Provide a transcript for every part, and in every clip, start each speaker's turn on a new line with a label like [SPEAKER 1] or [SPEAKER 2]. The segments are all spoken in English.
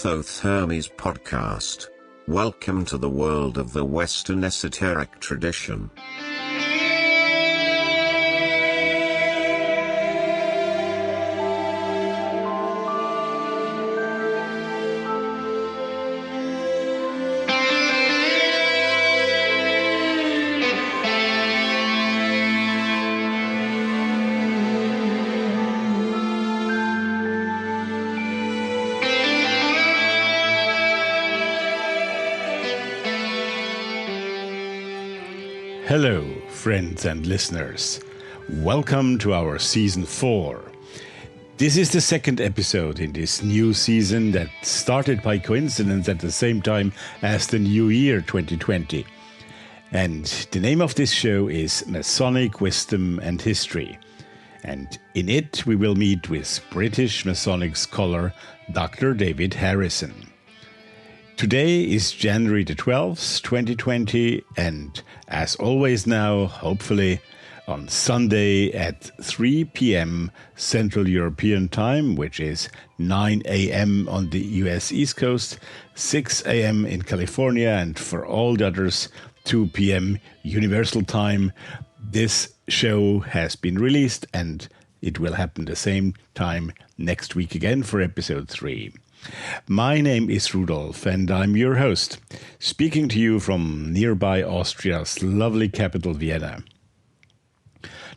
[SPEAKER 1] Thoth Hermes podcast. Welcome to the world of the Western esoteric tradition.
[SPEAKER 2] Hello, friends and listeners. Welcome to our Season 4. This is the second episode in this new season that started by coincidence at the same time as the new year 2020. And the name of this show is Masonic Wisdom and History. And in it we will meet with British Masonic scholar Dr. David Harrison. Today is January the 12th, 2020, and as always now, hopefully, on Sunday at 3 p.m. Central European Time, which is 9 a.m. on the US East Coast, 6 a.m. in California, and for all the others, 2 p.m. Universal Time. This show has been released, and it will happen the same time next week again for episode 3. My name is Rudolf, and I'm your host, speaking to you from nearby Austria's lovely capital, Vienna.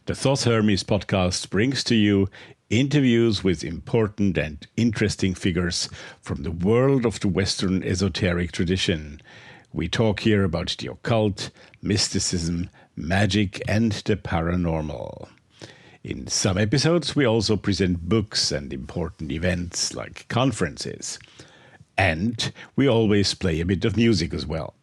[SPEAKER 2] The Thoth Hermes podcast brings to you interviews with important and interesting figures from the world of the Western esoteric tradition. We talk here about the occult, mysticism, magic, and the paranormal. In some episodes, we also present books and important events like conferences. And we always play a bit of music as well.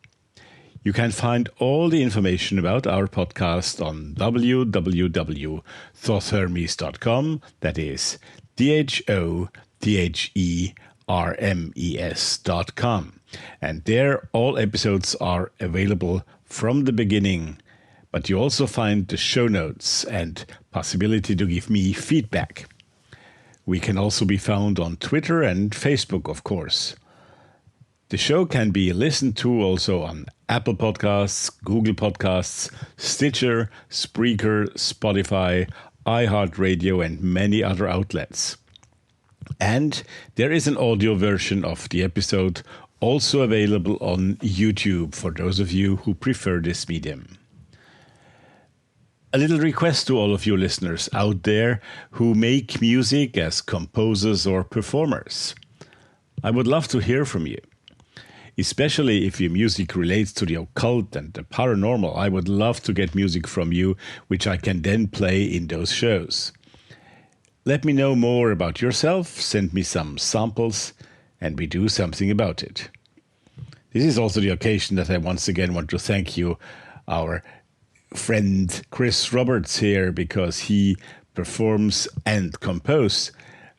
[SPEAKER 2] You can find all the information about our podcast on www.thothhermes.com. That is THOTHERMES.com. And there all episodes are available from the beginning. But you also find the show notes and possibility to give me feedback. We can also be found on Twitter and Facebook, of course. The show can be listened to also on Apple Podcasts, Google Podcasts, Stitcher, Spreaker, Spotify, iHeartRadio, and many other outlets. And there is an audio version of the episode also available on YouTube for those of you who prefer this medium. A little request to all of you listeners out there who make music as composers or performers. I would love to hear from you. Especially if your music relates to the occult and the paranormal, I would love to get music from you, which I can then play in those shows. Let me know more about yourself, send me some samples, and we do something about it. This is also the occasion that I once again want to thank you, our friend Chris Roberts here, because he performs and composes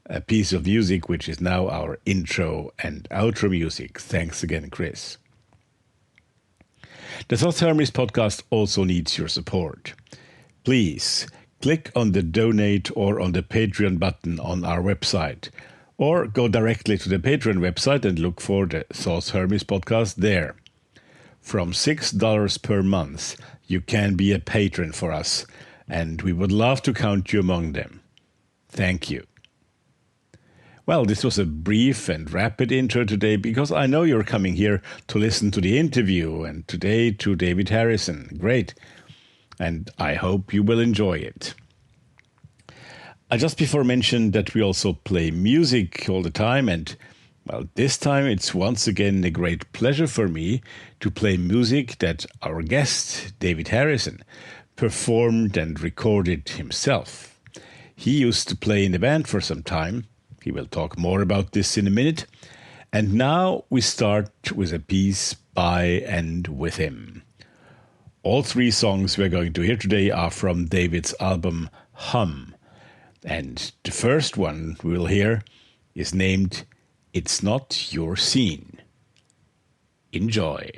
[SPEAKER 2] a piece of music which is now our intro and outro music. Thanks again, Chris. The Thoth Hermes podcast also needs your support. Please click on the donate or on the Patreon button on our website, or go directly to the Patreon website and look for the Thoth Hermes podcast there. From $6 per month, you can be a patron for us, and we would love to count you among them. Thank you. Well, this was a brief and rapid intro today because I know you're coming here to listen to the interview, and today to David Harrison. Great. And I hope you will enjoy it. I just before mentioned that we also play music all the time, and well, this time it's once again a great pleasure for me to play music that our guest, David Harrison, performed and recorded himself. He used to play in a band for some time. He will talk more about this in a minute. And now we start with a piece by and with him. All three songs we're going to hear today are from David's album Hum. And the first one we'll hear is named It's Not Your Scene. Enjoy.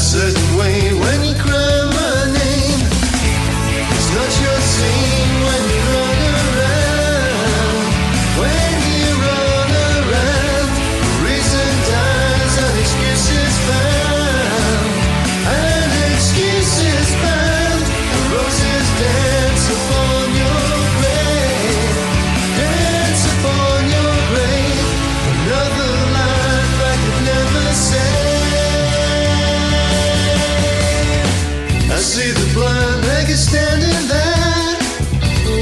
[SPEAKER 3] certain way when you cry my name. It's not your scene when you run around. When you run around, reason dies and excuse is found. An excuse is found. The roses dance upon your grave. Dance upon your grave. Another life I could never save. I see the blind beggar standing there.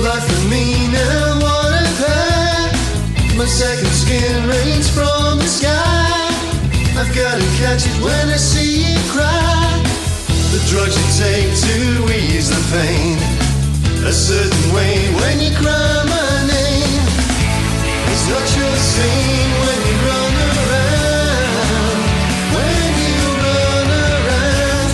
[SPEAKER 3] Life for me now, what I've had. My second skin rains from the sky. I've gotta catch it when I see you cry. The drugs you take to ease the pain. A certain way when you cry my name. It's not your scene when you run around. When you run around,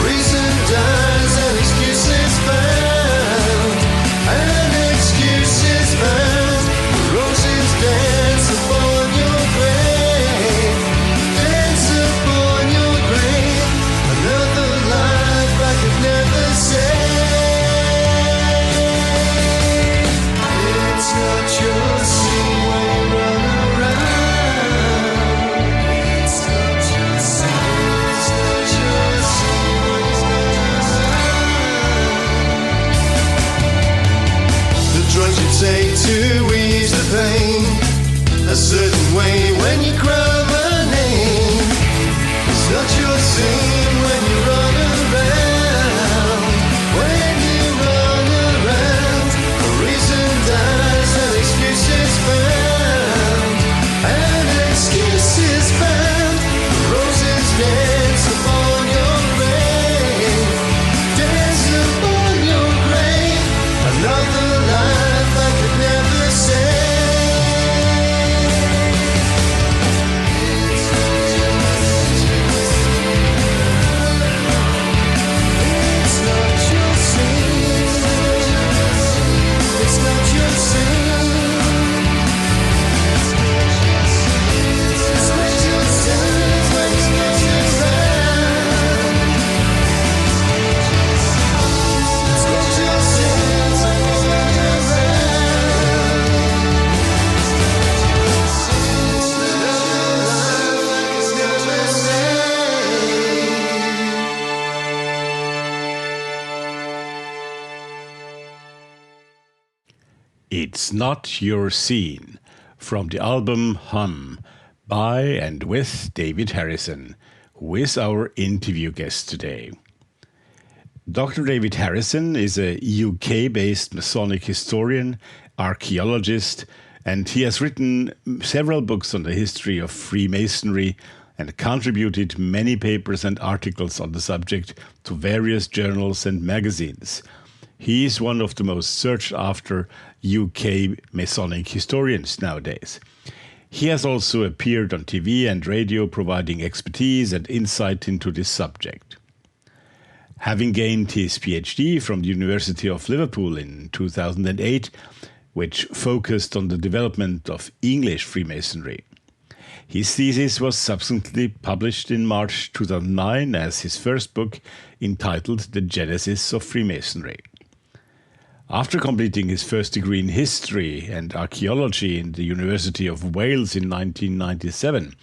[SPEAKER 3] reason dies and excuse is found. An excuse is found. Roses dance upon your grave. Dance upon your grave. Another life I could never save. It's not your scene when you run around. It's not your scene. It's not your scene when you run around. The drugs you take to ease the pain. A certain way when you cry my name. It's not your scene when you run around. When you run around, a reason dies and excuse is found. An excuse is found. Roses dance upon your grave. Dance upon your grave. Another life I could never save. It's not your scene. It's not your scene. It's not your scene when you run around. It's not your scene when you run around. Another life I could never save.
[SPEAKER 2] It's Not Your Scene, from the album Hum, by and with David Harrison, who is our interview guest today. Dr. David Harrison is a UK-based Masonic historian, archaeologist, and he has written several books on the history of Freemasonry and contributed many papers and articles on the subject to various journals and magazines. He is one of the most searched after UK Masonic historians nowadays. He has also appeared on TV and radio, providing expertise and insight into this subject. Having gained his PhD from the University of Liverpool in 2008, which focused on the development of English Freemasonry, his thesis was subsequently published in March 2009 as his first book, entitled The Genesis of Freemasonry. After completing his first degree in history and archaeology in the University of Wales in 1997,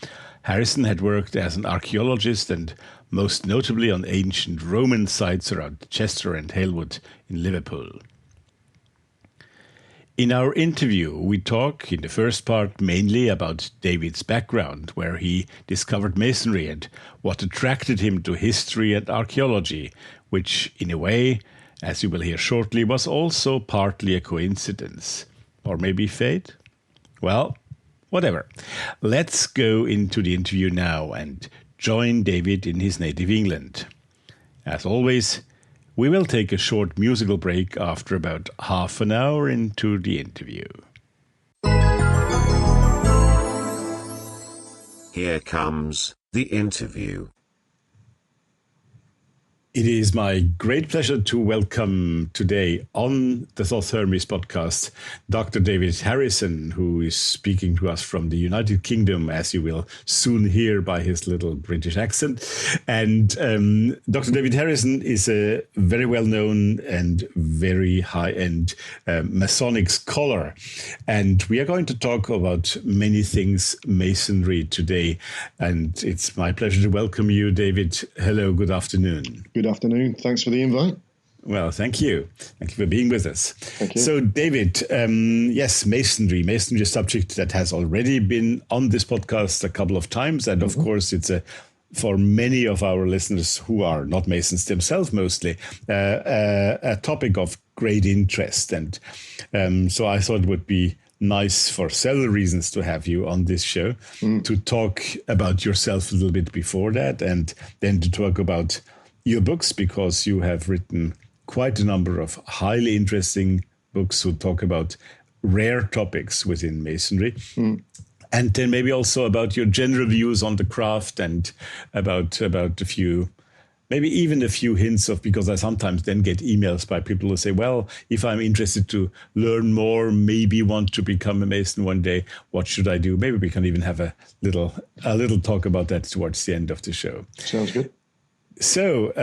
[SPEAKER 2] Harrison had worked as an archaeologist and most notably on ancient Roman sites around Chester and Halewood in Liverpool. In our interview, we talk in the first part mainly about David's background, where he discovered Masonry and what attracted him to history and archaeology, which, in a way, as you will hear shortly, was also partly a coincidence. Or maybe fate? Well, whatever. Let's go into the interview now and join David in his native England. As always, we will take a short musical break after about half an hour into the interview.
[SPEAKER 1] Here comes the interview.
[SPEAKER 2] It is my great pleasure to welcome today on the Thoth Hermes podcast, Dr. David Harrison, who is speaking to us from the United Kingdom, as you will soon hear by his little British accent. And Dr. David Harrison is a very well-known and very high-end Masonic scholar. And we are going to talk about many things Masonry today. And it's my pleasure to welcome you, David. Hello, good afternoon.
[SPEAKER 4] Good afternoon. Thanks for the invite.
[SPEAKER 2] Well, thank you. Thank you for being with us.
[SPEAKER 4] Thank you.
[SPEAKER 2] So, David, yes, Masonry. Masonry is a subject that has already been on this podcast a couple of times. And of course, it's for many of our listeners who are not Masons themselves, mostly, a topic of great interest. And so I thought it would be nice for several reasons to have you on this show, to talk about yourself a little bit before that, and then to talk about your books, because you have written quite a number of highly interesting books who talk about rare topics within Masonry. And then maybe also about your general views on the craft, and about a few, maybe even a few hints of, because I sometimes then get emails by people who say, well, if I'm interested to learn more, maybe want to become a Mason one day, what should I do? Maybe we can even have a little talk about that towards the end of the show.
[SPEAKER 4] Sounds good.
[SPEAKER 2] So,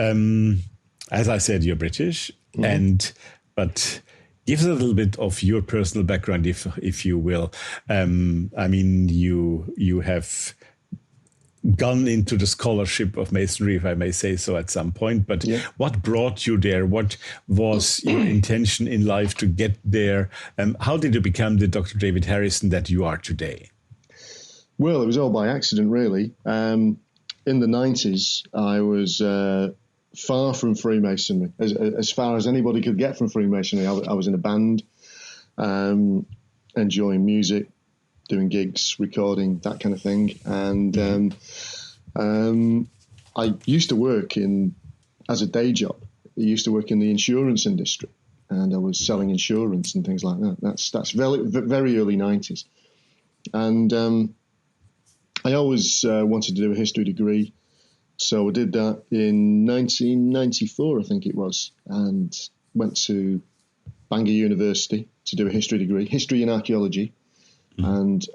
[SPEAKER 2] as I said, you're British, but give us a little bit of your personal background, if you will. I mean, you have gone into the scholarship of Masonry, if I may say so, at some point. But what brought you there? What was your intention in life to get there? How did you become the Dr. David Harrison that you are today?
[SPEAKER 4] Well, it was all by accident, really. In the 90s, I was far from Freemasonry, as far as anybody could get from Freemasonry. I was in a band, enjoying music, doing gigs, recording, that kind of thing. And I used to work as a day job. I used to work in the insurance industry, and I was selling insurance and things like that. That's very, very early 90s. And I always wanted to do a history degree, so I did that in 1994, I think it was, and went to Bangor University to do a history degree, history and archaeology, and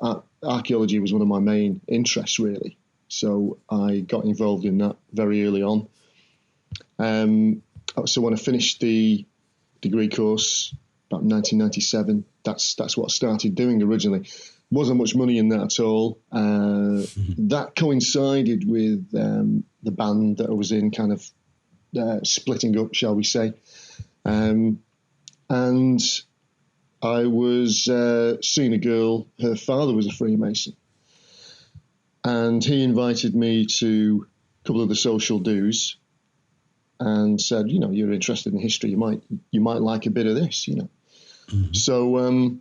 [SPEAKER 4] archaeology was one of my main interests, really. So I got involved in that very early on. So when I finished the degree course about 1997, that's what I started doing originally. Wasn't much money in that at all. That coincided with the band that I was in kind of splitting up, shall we say. And I was seeing a girl, her father was a Freemason. And he invited me to a couple of the social do's and said, you know, you're interested in history, you might like a bit of this, you know. So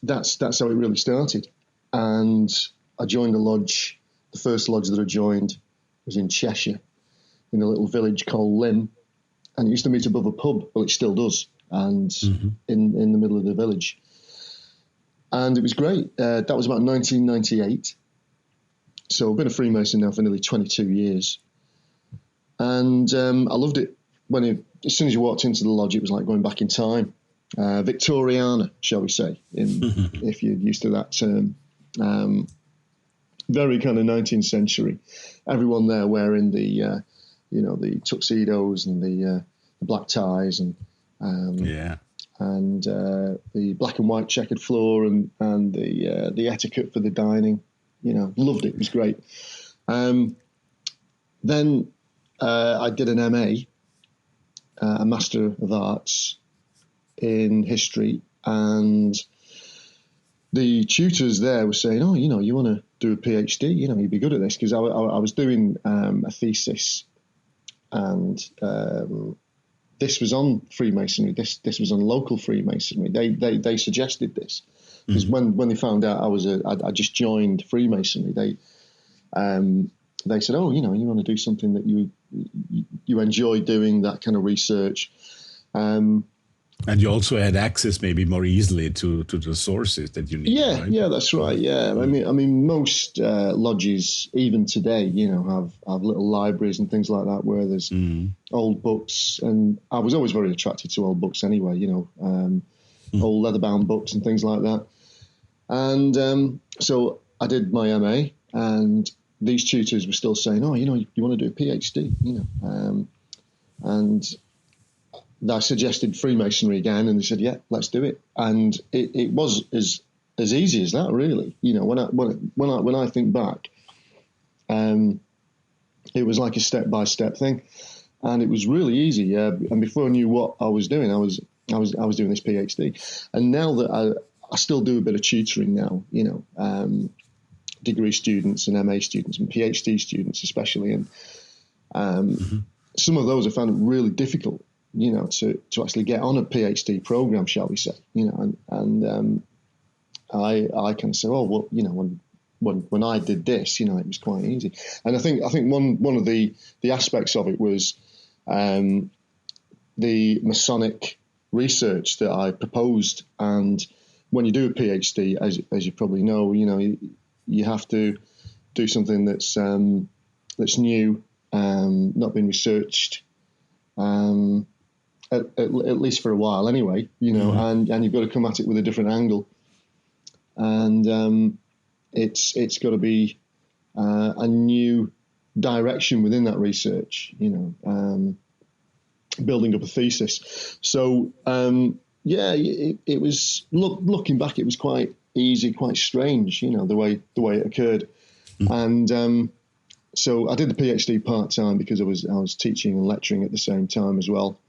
[SPEAKER 4] that's how it really started. And I joined a lodge. The first lodge that I joined was in Cheshire, in a little village called Lymm. And it used to meet above a pub. Well, it still does. And in the middle of the village. And it was great. That was about 1998. So I've been a Freemason now for nearly 22 years. And I loved it. As soon as you walked into the lodge, it was like going back in time. Victoriana, shall we say, if you're used to that term. Very kind of 19th century. Everyone there wearing the tuxedos and the black ties and the black and white checkered floor and the etiquette for the dining. You know, loved it. It was great. Then I did an MA, a Master of Arts in History, and the tutors there were saying, oh, you know, you want to do a PhD, you know, you'd be good at this, because I was doing a thesis, and this was on Freemasonry. This was on local Freemasonry. They suggested this because when they found out I just joined Freemasonry, they said, oh, you know, you want to do something that you enjoy doing, that kind of research.
[SPEAKER 2] And you also had access maybe more easily to the sources that you need.
[SPEAKER 4] Yeah,
[SPEAKER 2] right?
[SPEAKER 4] yeah, that's right. Yeah, I mean, most lodges even today, have little libraries and things like that where there's old books, and I was always very attracted to old books anyway. Old leather-bound books and things like that. And so I did my MA, and these tutors were still saying, "Oh, you want to do a PhD?" And I suggested Freemasonry again, and they said, "Yeah, let's do it." And it was as easy as that, really. When I think back, it was like a step-by-step thing, and it was really easy. And before I knew what I was doing, I was doing this PhD, and now that I still do a bit of tutoring now, degree students and MA students and PhD students especially, and some of those I found it really difficult, to actually get on a PhD program, shall we say, and I kind of said, oh well, when I did this, it was quite easy, and I think one of the aspects of it was the Masonic research that I proposed. And when you do a PhD, as you probably know, you have to do something that's new, not been researched, at least for a while anyway, and you've got to come at it with a different angle, and it's got to be a new direction within that research, building up a thesis. So it was looking back, it was quite easy, quite strange, the way it occurred, and so I did the PhD part time because I was teaching and lecturing at the same time as well,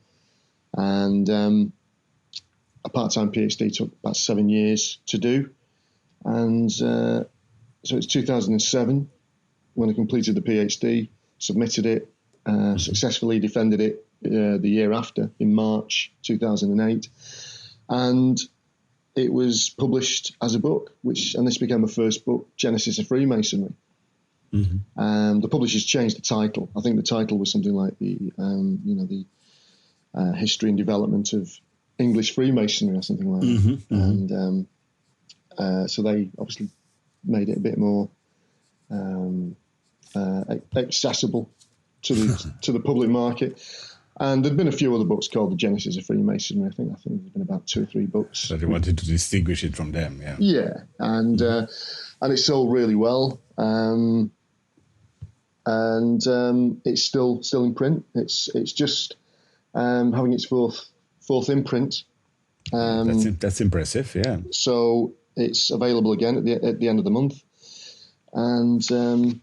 [SPEAKER 4] and a part time PhD took about 7 years to do, and so it's 2007 when I completed the PhD, submitted it, successfully defended it the year after in March 2008, and it was published as a book, and this became my first book, Genesis of Freemasonry. The publishers changed the title. I think the title was something like the History and Development of English Freemasonry or something like that. And so they obviously made it a bit more accessible to the public market. And there'd been a few other books called The Genesis of Freemasonry. I think there's been about 2 or 3 books.
[SPEAKER 2] So they wanted to distinguish it from them, yeah.
[SPEAKER 4] Yeah, and it sold really well, and it's still in print. It's just having its fourth imprint.
[SPEAKER 2] That's impressive, yeah.
[SPEAKER 4] So it's available again at the end of the month, and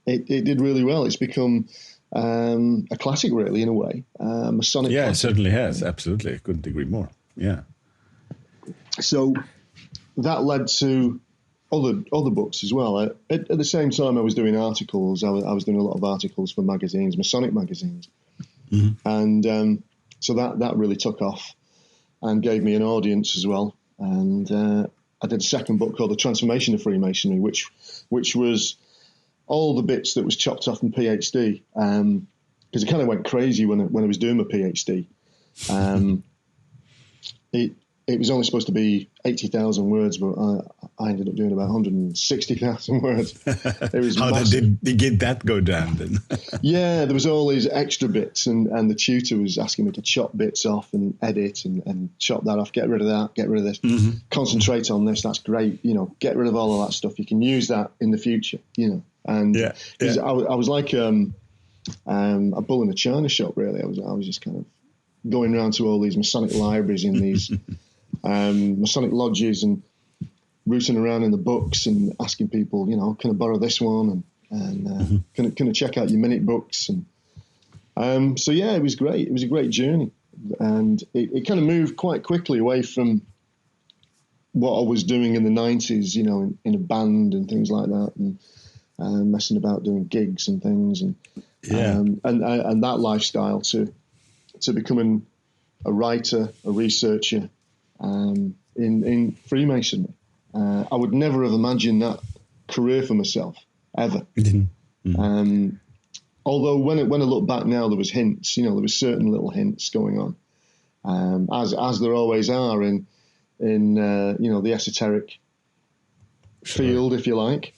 [SPEAKER 4] it did really well. It's become a classic, really, in a way. Masonic.
[SPEAKER 2] Yeah,
[SPEAKER 4] classic.
[SPEAKER 2] it certainly has. Absolutely, I couldn't agree more. Yeah.
[SPEAKER 4] So that led to other books as well. At the same time, I was doing articles. I was doing a lot of articles for magazines, Masonic magazines, and so that really took off and gave me an audience as well. And I did a second book called The Transformation of Freemasonry, which was all the bits that was chopped off from PhD, because it kind of went crazy when I was doing my PhD. It was only supposed to be 80,000 words, but I ended up doing about 160,000 words. It was
[SPEAKER 2] How did that go down then?
[SPEAKER 4] Yeah, there was all these extra bits, and the tutor was asking me to chop bits off and edit and chop that off, get rid of that, get rid of this, concentrate on this, that's great, get rid of all of that stuff. You can use that in the future, And I was like a bull in a china shop, really. I was just kind of going around to all these Masonic libraries in these Masonic lodges and rooting around in the books and asking people, can I borrow this one? And can I check out your minute books? And so, yeah, it was great. It was a great journey. And it kind of moved quite quickly away from what I was doing in the 90s, in a band and things like that, and messing about doing gigs and things, and that lifestyle to becoming a writer, a researcher in Freemasonry. I would never have imagined that career for myself ever. Although when I look back now, there was hints, there was certain little hints going on, as there always are in the esoteric field, if you like.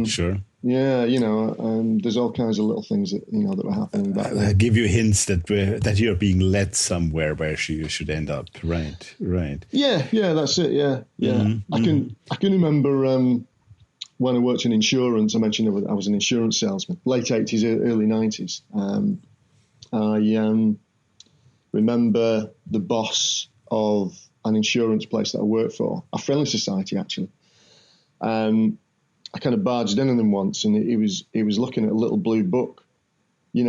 [SPEAKER 2] Sure.
[SPEAKER 4] Yeah, there's all kinds of little things that that were happening back then.
[SPEAKER 2] Give you hints that you're being led somewhere where you should end up. Right.
[SPEAKER 4] Yeah, that's it. Yeah.
[SPEAKER 2] Mm-hmm.
[SPEAKER 4] I can remember when I worked in insurance. I mentioned I was an insurance salesman, late 80s, early 90s. I remember the boss of an insurance place that I worked for, a friendly society actually. I kind of barged in on him once, and he was looking at a little blue book, a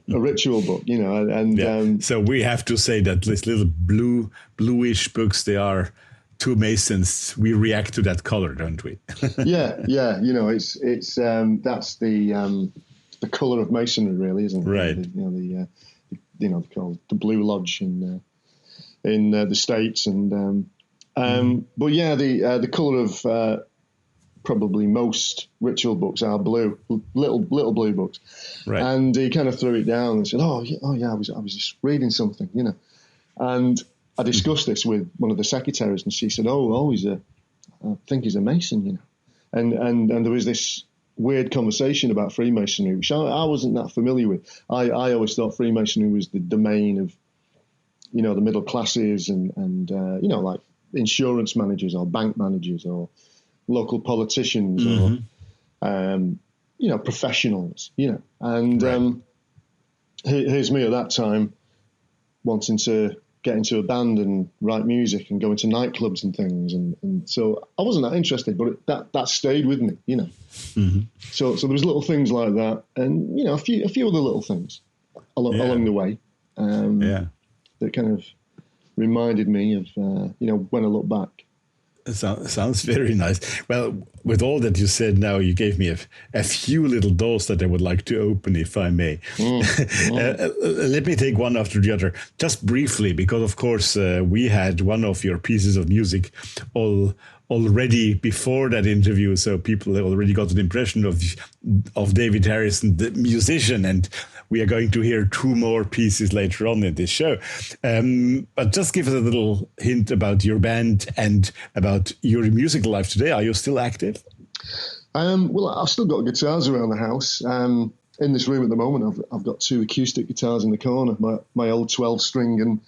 [SPEAKER 4] ritual book, and
[SPEAKER 2] yeah. So we have to say that these little bluish books, they are two Masons. We react to that color, don't we?
[SPEAKER 4] yeah. It's that's the color of Masonry, really, isn't it?
[SPEAKER 2] Right.
[SPEAKER 4] They're called the Blue Lodge in the States, and but yeah, the color of probably most ritual books are blue, little blue books.
[SPEAKER 2] Right.
[SPEAKER 4] And he kind of threw it down and said, "Oh yeah, I was just reading something, And I discussed this with one of the secretaries, and she said, I think he's a Mason, And there was this weird conversation about Freemasonry, which I wasn't that familiar with. I always thought Freemasonry was the domain of, the middle classes and like insurance managers or bank managers or right. Politicians or professionals, and right. Here's me at that time wanting to get into a band and write music and go into nightclubs and things, and so I wasn't that interested, but that stayed with me,
[SPEAKER 2] Mm-hmm.
[SPEAKER 4] So there was little things like that, and a few other little things along the way, that kind of reminded me of when I look back.
[SPEAKER 2] Sounds very nice. Well, with all that you said now, you gave me a few little doors that I would like to open, if I may. Let me take one after the other, just briefly, because, of course, we had one of your pieces of music already before that interview, so people already got an impression of David Harrison, the musician, and we are going to hear two more pieces later on in this show. But just give us a little hint about your band and about your musical life today. Are you still active?
[SPEAKER 4] Well, I've still got guitars around the house. In this room at the moment, I've got two acoustic guitars in the corner, my old 12-string and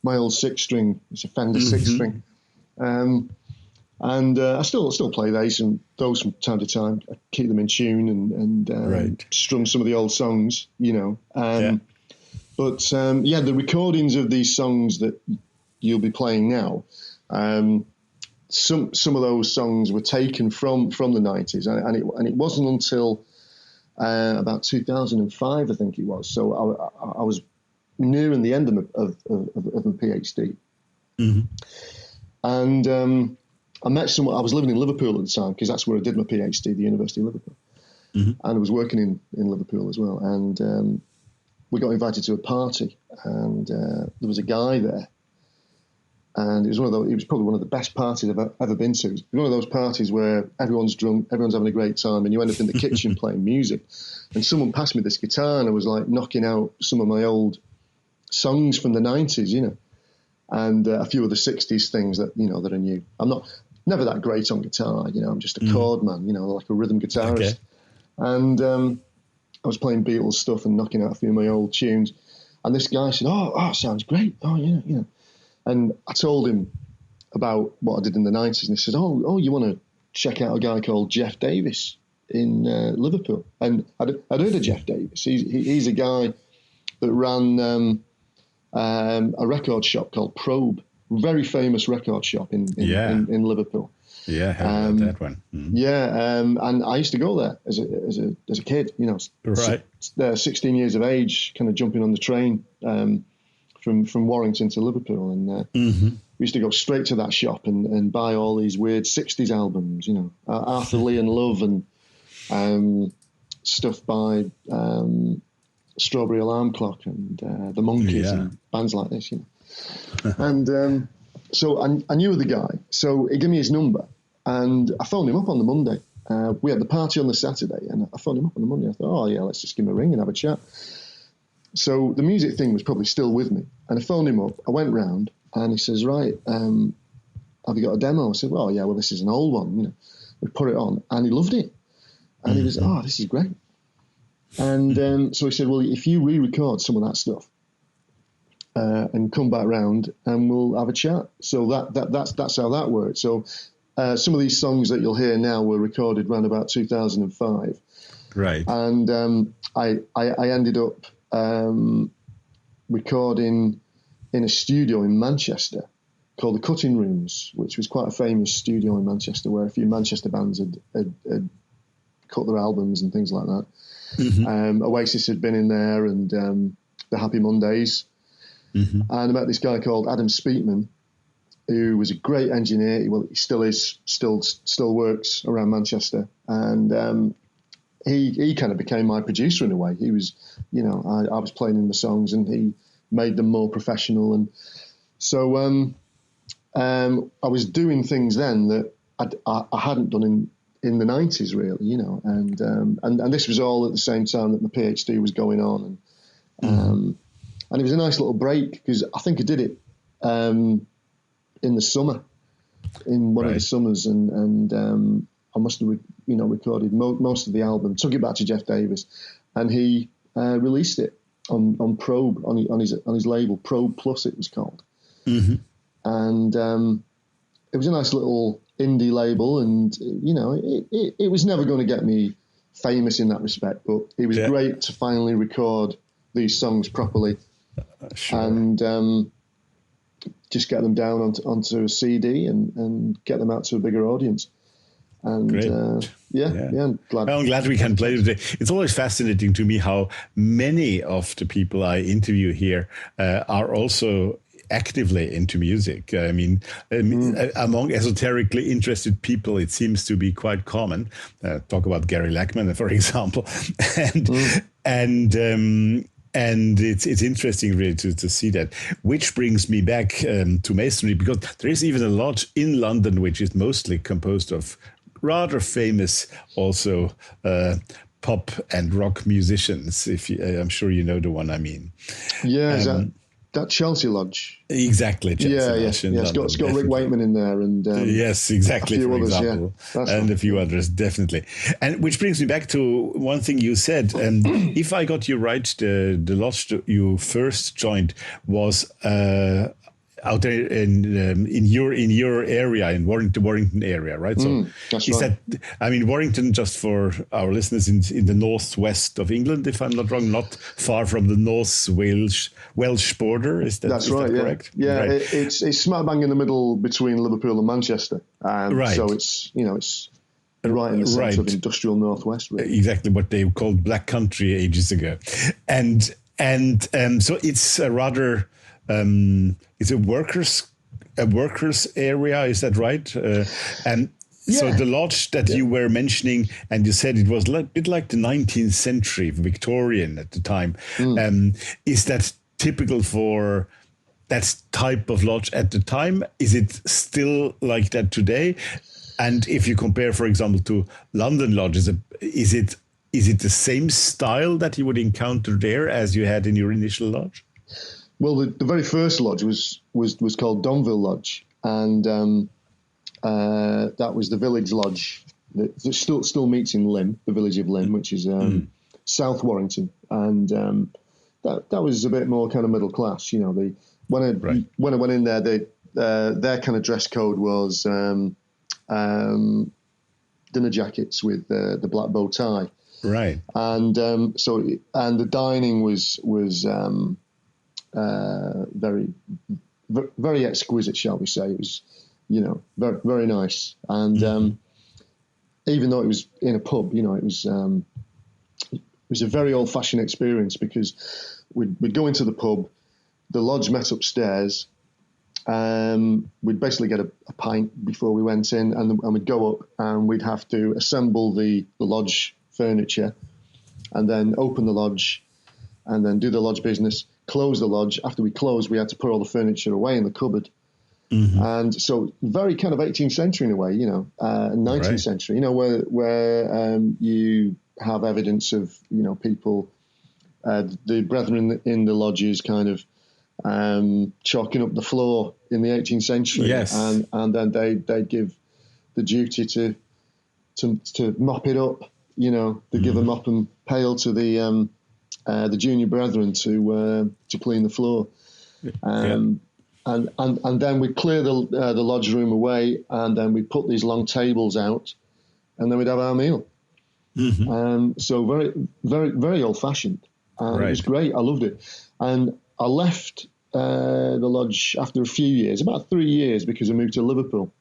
[SPEAKER 4] my old 6-string. It's a Fender 6-string. And I still play those from time to time. I keep them in tune and
[SPEAKER 2] right.
[SPEAKER 4] strum some of the old songs, But the recordings of these songs that you'll be playing now, some of those songs were taken from the 90s, and it wasn't until about 2005, I think it was. So I was nearing the end of my PhD, and I met someone. I was living in Liverpool at the time because that's where I did my PhD, the University of Liverpool, and I was working in Liverpool as well. And we got invited to a party, and there was a guy there, and it was probably one of the best parties I've ever been to. It was one of those parties where everyone's drunk, everyone's having a great time, and you end up in the kitchen playing music. And someone passed me this guitar, and I was like knocking out some of my old songs from the 90s, and a few of the 60s things that that are new. I'm never that great on guitar, I'm just a chord man, like a rhythm guitarist. Okay. And I was playing Beatles stuff and knocking out a few of my old tunes. And this guy said, oh, sounds great. Oh, yeah. And I told him about what I did in the 90s. And he said, oh, you want to check out a guy called Jeff Davis in Liverpool? And I'd heard of Jeff Davis. He's a guy that ran a record shop called Probe. Very famous record shop in Liverpool.
[SPEAKER 2] Yeah, I heard that one. Mm-hmm.
[SPEAKER 4] Yeah, and I used to go there as a kid.
[SPEAKER 2] Right.
[SPEAKER 4] 16 years of age, kind of jumping on the train from Warrington to Liverpool, and we used to go straight to that shop and buy all these weird 60s albums. Arthur Lee and Love and stuff by Strawberry Alarm Clock and the Monkees and bands like this. And so I knew the guy, so he gave me his number, and I phoned him up on the Monday. We had the party on the Saturday, and I phoned him up on the Monday. I thought, let's just give him a ring and have a chat. So the music thing was probably still with me, And I phoned him up. I went round, and he says, "Right, have you got a demo?" I said, "Well, yeah. Well, this is an old one. You know." We put it on, and he loved it. And he was, "Oh, this is great." And so he said, "Well, if you re-record some of that stuff and come back round, and we'll have a chat." So that's how that worked. So some of these songs that you'll hear now were recorded around about 2005.
[SPEAKER 2] Right.
[SPEAKER 4] And I ended up recording in a studio in Manchester called the Cutting Rooms, which was quite a famous studio in Manchester, where a few Manchester bands had cut their albums and things like that. Oasis had been in there, and the Happy Mondays. And I met this guy called Adam Speakman, who was a great engineer. Well, he still is, still works around Manchester. And he kind of became my producer in a way. He was, you know, I was playing in the songs, and he made them more professional. And so I was doing things then that I hadn't done in the 90s, really, you know. And this was all at the same time that my PhD was going on. And it was a nice little break, because I think I did it in the summer, in one of the summers, and I must have, recorded most of the album, took it back to Jeff Davis, and he released it on Probe, on his label, Probe Plus it was called. And it was a nice little indie label, and it was never going to get me famous in that respect, but it was great to finally record these songs properly. And just get them down onto a CD and get them out to a bigger audience. And I'm glad.
[SPEAKER 2] Well, I'm glad we can play today. It's always fascinating to me how many of the people I interview here are also actively into music. I mean, among esoterically interested people, it seems to be quite common. Talk about Gary Lackman, for example, and it's interesting really to see that, which brings me back to masonry, because there is even a lodge in London which is mostly composed of rather famous also pop and rock musicians. I'm sure you know the one I mean.
[SPEAKER 4] Yeah, that Chelsea Lodge.
[SPEAKER 2] Exactly. Chelsea Lodge in
[SPEAKER 4] It's got Rick Wakeman in there, and
[SPEAKER 2] yes, exactly.
[SPEAKER 4] For
[SPEAKER 2] others,
[SPEAKER 4] example,
[SPEAKER 2] and a few others, definitely. And which brings me back to one thing you said. If I got you right, the lodge you first joined was out there in your area, in Warrington area, right? So
[SPEAKER 4] that's
[SPEAKER 2] is
[SPEAKER 4] right.
[SPEAKER 2] that, I mean, Warrington, just for our listeners, in the northwest of England, if I'm not wrong, not far from the North Welsh border. That's
[SPEAKER 4] right.
[SPEAKER 2] That correct?
[SPEAKER 4] Yeah.
[SPEAKER 2] Right.
[SPEAKER 4] It's smack bang in the middle between Liverpool and Manchester.
[SPEAKER 2] Right.
[SPEAKER 4] So it's right in the centre of industrial northwest. Really.
[SPEAKER 2] Exactly what they called Black Country ages ago, and so it's a rather. It's a workers area, is that right? So the lodge that you were mentioning, and you said it was a bit like the 19th century, Victorian at the time. Is that typical for that type of lodge at the time? Is it still like that today? And if you compare, for example, to London lodges, is it the same style that you would encounter there as you had in your initial lodge?
[SPEAKER 4] Well, the very first lodge was called Donville Lodge, and that was the village lodge that still meets in Lymm, the village of Lymm, which is South Warrington, and that was a bit more kind of middle class. You know, when I went in there, their kind of dress code was dinner jackets with the black bow tie,
[SPEAKER 2] right?
[SPEAKER 4] And the dining was very, very exquisite, shall we say. It was, very, very nice. And even though it was in a pub, it was a very old-fashioned experience, because we'd go into the pub, the lodge met upstairs, we'd basically get a pint before we went in, and we'd go up and we'd have to assemble the lodge furniture, and then open the lodge, and then do the lodge business, close the lodge. After we closed, we had to put all the furniture away in the cupboard. And so very kind of 18th century in a way, 19th century, where you have evidence of, people, the brethren in the lodges kind of chalking up the floor in the 18th century.
[SPEAKER 2] Yes.
[SPEAKER 4] And then they'd give the duty to mop it up. They give a mop and pail to the junior brethren to clean the floor. And then we'd clear the lodge room away, and then we'd put these long tables out, and then we'd have our meal. So very, very, very old-fashioned. It was great. I loved it. And I left the lodge after a few years, about 3 years, because I moved to Liverpool.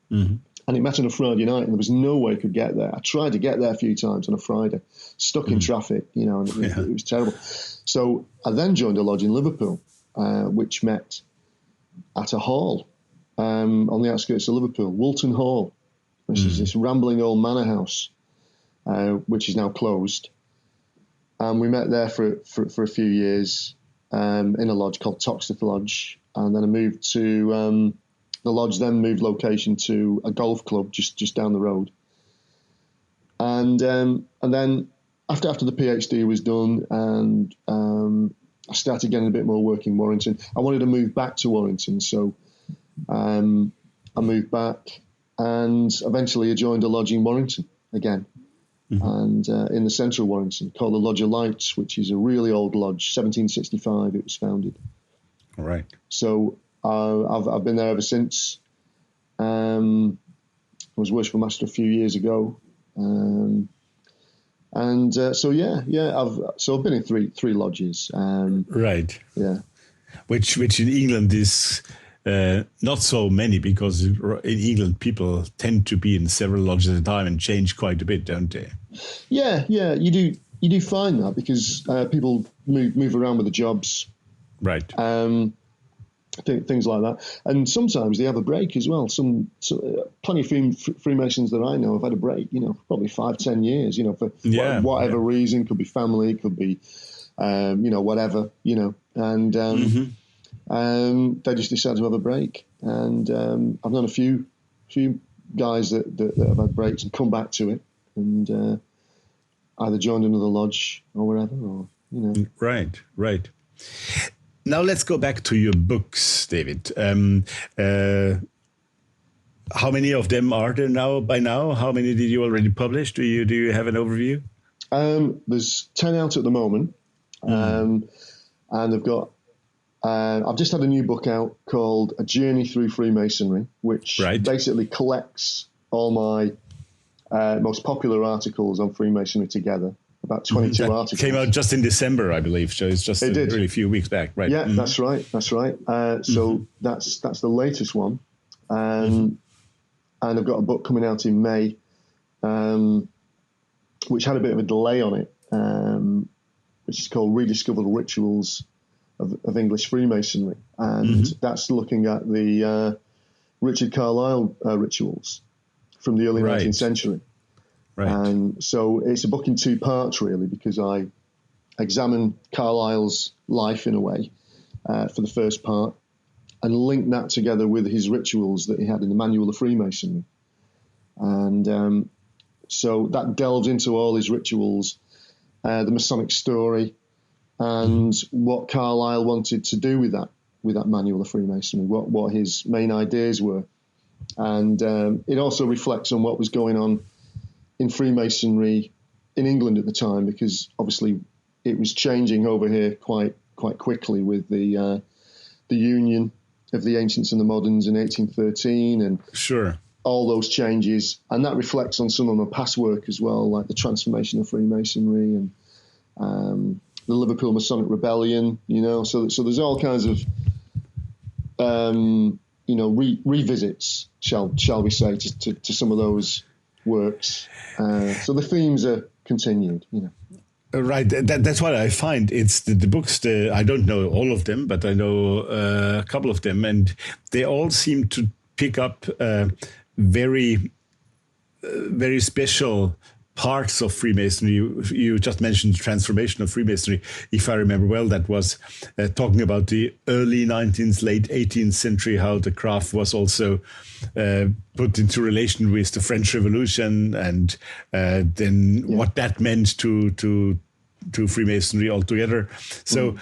[SPEAKER 4] And it met on a Friday night, and there was no way I could get there. I tried to get there a few times on a Friday, stuck in traffic, and it was terrible. So I then joined a lodge in Liverpool, which met at a hall on the outskirts of Liverpool, Woolton Hall, which is this rambling old manor house, which is now closed. And we met there for a few years in a lodge called Thoth Lodge, and then I moved to the lodge. Then moved location to a golf club just down the road, and then after the PhD was done, and I started getting a bit more work in Warrington. I wanted to move back to Warrington, so I moved back, and eventually I joined a lodge in Warrington again. And in the central Warrington, called the Lodge of Lights, which is a really old lodge, 1765 it was founded.
[SPEAKER 2] All right.
[SPEAKER 4] So I've been there ever since. I was worshipful master a few years ago, so I've been in three lodges.
[SPEAKER 2] Right.
[SPEAKER 4] Yeah.
[SPEAKER 2] Which in England is not so many, because in England people tend to be in several lodges at a time and change quite a bit, don't they?
[SPEAKER 4] Yeah, you do find that, because people move around with the jobs,
[SPEAKER 2] right?
[SPEAKER 4] Things like that, and sometimes they have a break as well. Plenty of Freemasons that I know have had a break, probably 5-10 years, for whatever reason. Could be family, could be whatever, and they just decide to have a break. And I've known a few guys that have had breaks and come back to it, and either joined another lodge or whatever, or
[SPEAKER 2] Right. Now let's go back to your books, David. How many of them are there by now? How many did you already publish? Do you have an overview?
[SPEAKER 4] There's 10 out at the moment, and I've just had a new book out called A Journey Through Freemasonry, which basically collects all my most popular articles on Freemasonry together. About 22 articles. Came
[SPEAKER 2] out just in December, I believe. So it's just really a few weeks back, right?
[SPEAKER 4] Yeah, that's right. So that's the latest one, and I've got a book coming out in May, which had a bit of a delay on it, which is called Rediscovered Rituals of English Freemasonry, and that's looking at the Richard Carlisle rituals from the early 19th century. Right. And so it's a book in 2 parts, really, because I examine Carlisle's life in a way for the first part, and link that together with his rituals that he had in the Manual of Freemasonry. And so that delves into all his rituals, the Masonic story, and what Carlisle wanted to do with that Manual of Freemasonry, what his main ideas were. And it also reflects on what was going on in Freemasonry in England at the time, because obviously it was changing over here quite quickly with the union of the ancients and the moderns in 1813, and all those changes. And that reflects on some of my past work as well, like the transformation of Freemasonry and the Liverpool Masonic Rebellion. So there's all kinds of revisits, shall we say, to some of those works. So the themes are continued,
[SPEAKER 2] Right. That's what I find. It's the books, I don't know all of them, but I know a couple of them, and they all seem to pick up very, very special parts of Freemasonry. You just mentioned the transformation of Freemasonry. If I remember well, that was talking about the early 19th, late 18th century, how the craft was also put into relation with the French Revolution, and what that meant to Freemasonry altogether. So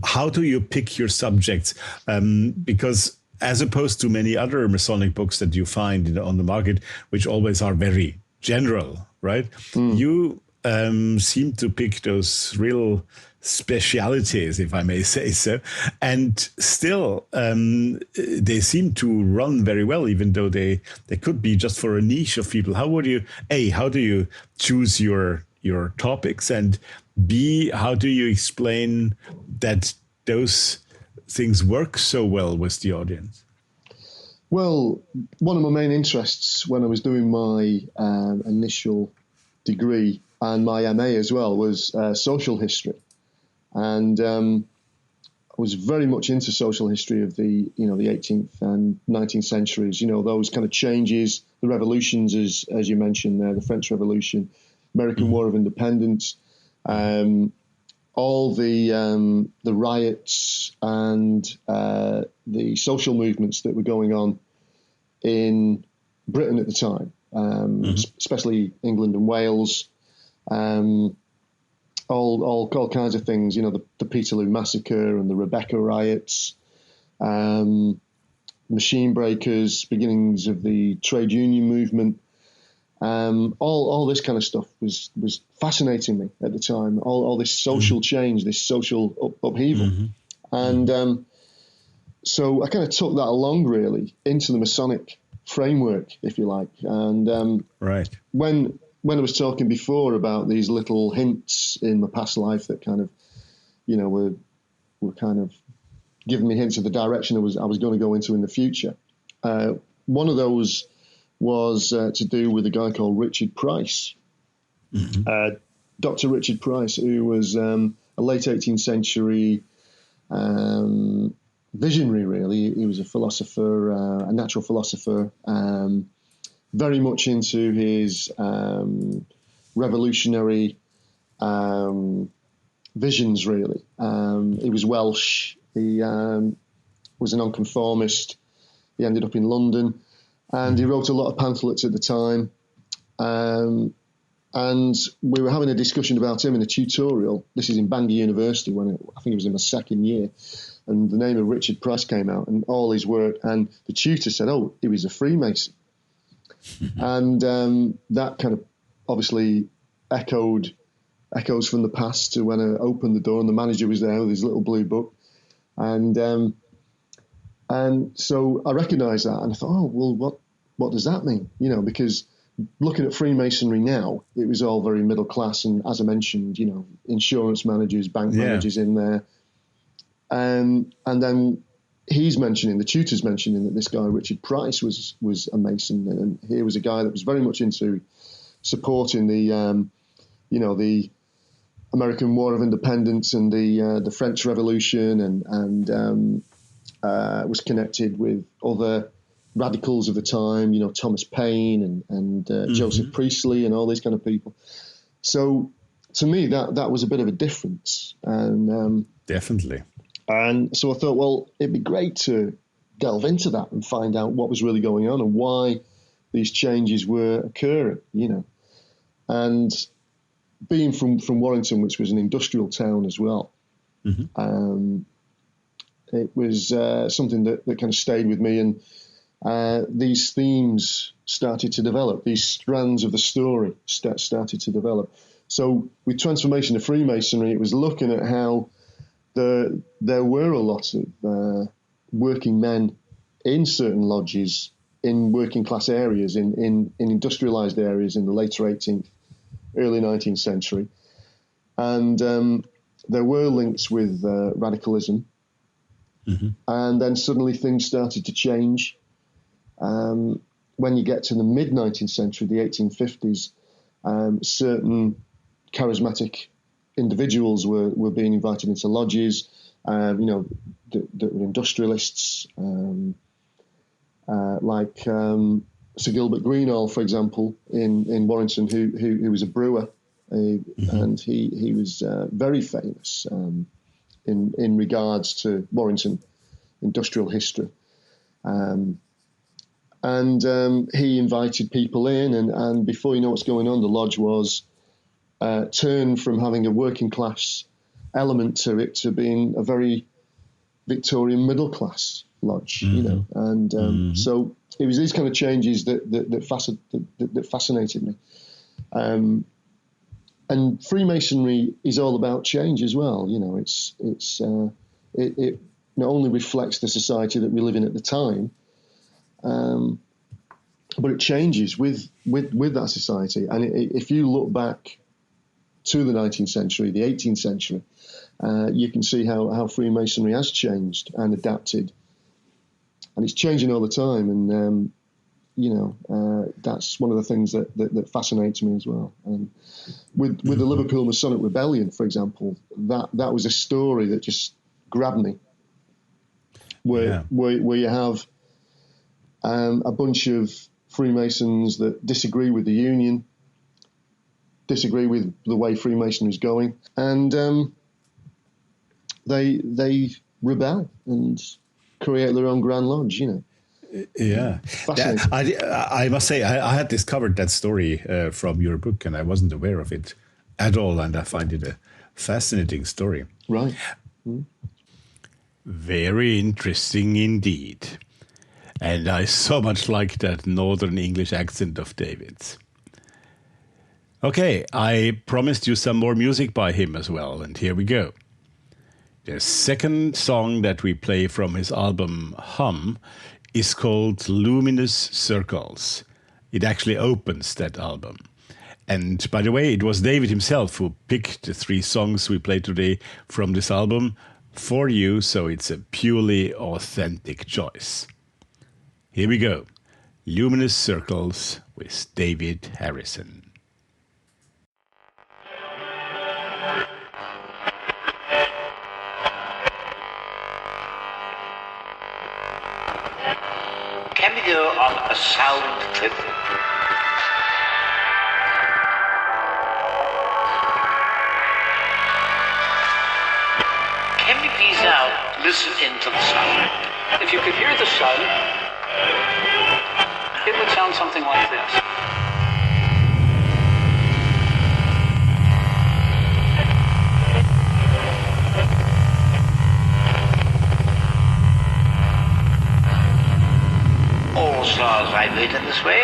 [SPEAKER 2] how do you pick your subjects? Because as opposed to many other Masonic books that you find on the market, which always are very general, right? You seem to pick those real specialities, if I may say so, and still they seem to run very well, even though they could be just for a niche of people. How do you choose your topics, and B, how do you explain that those things work so well with the audience?
[SPEAKER 4] Well, one of my main interests when I was doing my initial degree and my MA as well was social history, and I was very much into social history of the 18th and 19th centuries. Those kind of changes, the revolutions, as you mentioned there, the French Revolution, American War of Independence, all the riots and the social movements that were going on in Britain at the time, especially England and Wales, all kinds of things. The Peterloo Massacre and the Rebecca riots, machine breakers, beginnings of the trade union movement. All this kind of stuff was fascinating me at the time. All this social change, this social upheaval, and so I kind of took that along really into the Masonic framework, if you like. And
[SPEAKER 2] right
[SPEAKER 4] when I was talking before about these little hints in my past life that kind of, were kind of giving me hints of the direction I was going to go into in the future. One of those was to do with a guy called Richard Price, Dr. Richard Price, who was a late 18th century visionary, really. He was a philosopher, a natural philosopher, very much into his revolutionary visions, really. He was Welsh. He was a nonconformist. He ended up in London. And he wrote a lot of pamphlets at the time. And we were having a discussion about him in a tutorial. This is in Bangor University I think it was in my second year. And the name of Richard Price came out and all his work. And the tutor said, oh, he was a Freemason. And that kind of obviously echoes from the past to when I opened the door and the manager was there with his little blue book. And so I recognised that and I thought, oh, well, what does that mean? Because looking at Freemasonry now, it was all very middle class. And as I mentioned, insurance managers, bank managers in there. And then the tutor's mentioning that this guy, Richard Price, was a Mason. And he was a guy that was very much into supporting the American War of Independence and the French Revolution and was connected with other radicals of the time, Thomas Paine and Joseph Priestley and all these kind of people. So to me, that was a bit of a difference. And
[SPEAKER 2] definitely.
[SPEAKER 4] And so I thought, well, it'd be great to delve into that and find out what was really going on and why these changes were occurring, And being from Warrington, which was an industrial town as well, it was something that kind of stayed with me. And these themes started to develop, these strands of the story started to develop. So with Transformation of Freemasonry, it was looking at how there were a lot of working men in certain lodges, in working class areas, in industrialized areas in the later 18th, early 19th century. And there were links with radicalism. And then suddenly things started to change. When you get to the mid-19th century, the 1850s, certain charismatic individuals were being invited into lodges, that were industrialists, like Sir Gilbert Greenall, for example, in Warrington, who was a brewer, and he was very famous in regards to Warrington industrial history. And he invited people in, and before you know what's going on, the lodge was turned from having a working class element to it to being a very Victorian middle class lodge, you know, and so it was these kind of changes that fascinated me. And Freemasonry is all about change as well. You know, it not only reflects the society that we live in at the time, but it changes with that society. And if you look back to the 19th century, the 18th century, you can see how Freemasonry has changed and adapted, and it's changing all the time. And you know, that's one of the things that fascinates me as well. And with the Liverpool Masonic Rebellion, for example, that was a story that just grabbed me, where you have a bunch of Freemasons that disagree with the Union, disagree with the way Freemasonry is going, and they rebel and create their own Grand Lodge, you know.
[SPEAKER 2] Yeah. I must say, I had discovered that story from your book, and I wasn't aware of it at all, and I find it a fascinating story.
[SPEAKER 4] Right.
[SPEAKER 2] Very interesting indeed. And I so much like that Northern English accent of David's. Okay, I promised you some more music by him as well, and here we go. The second song that we play from his album Hum is called Luminous Circles. It actually opens that album. And by the way, it was David himself who picked the 3 songs we play today from this album for you, so it's a purely authentic choice. Here we go. Luminous Circles with David Harrison.
[SPEAKER 5] Can we go on a sound trip? Can we please now listen into the sound? If you could hear the sound, it would sound something like this. All stars vibrate in this way.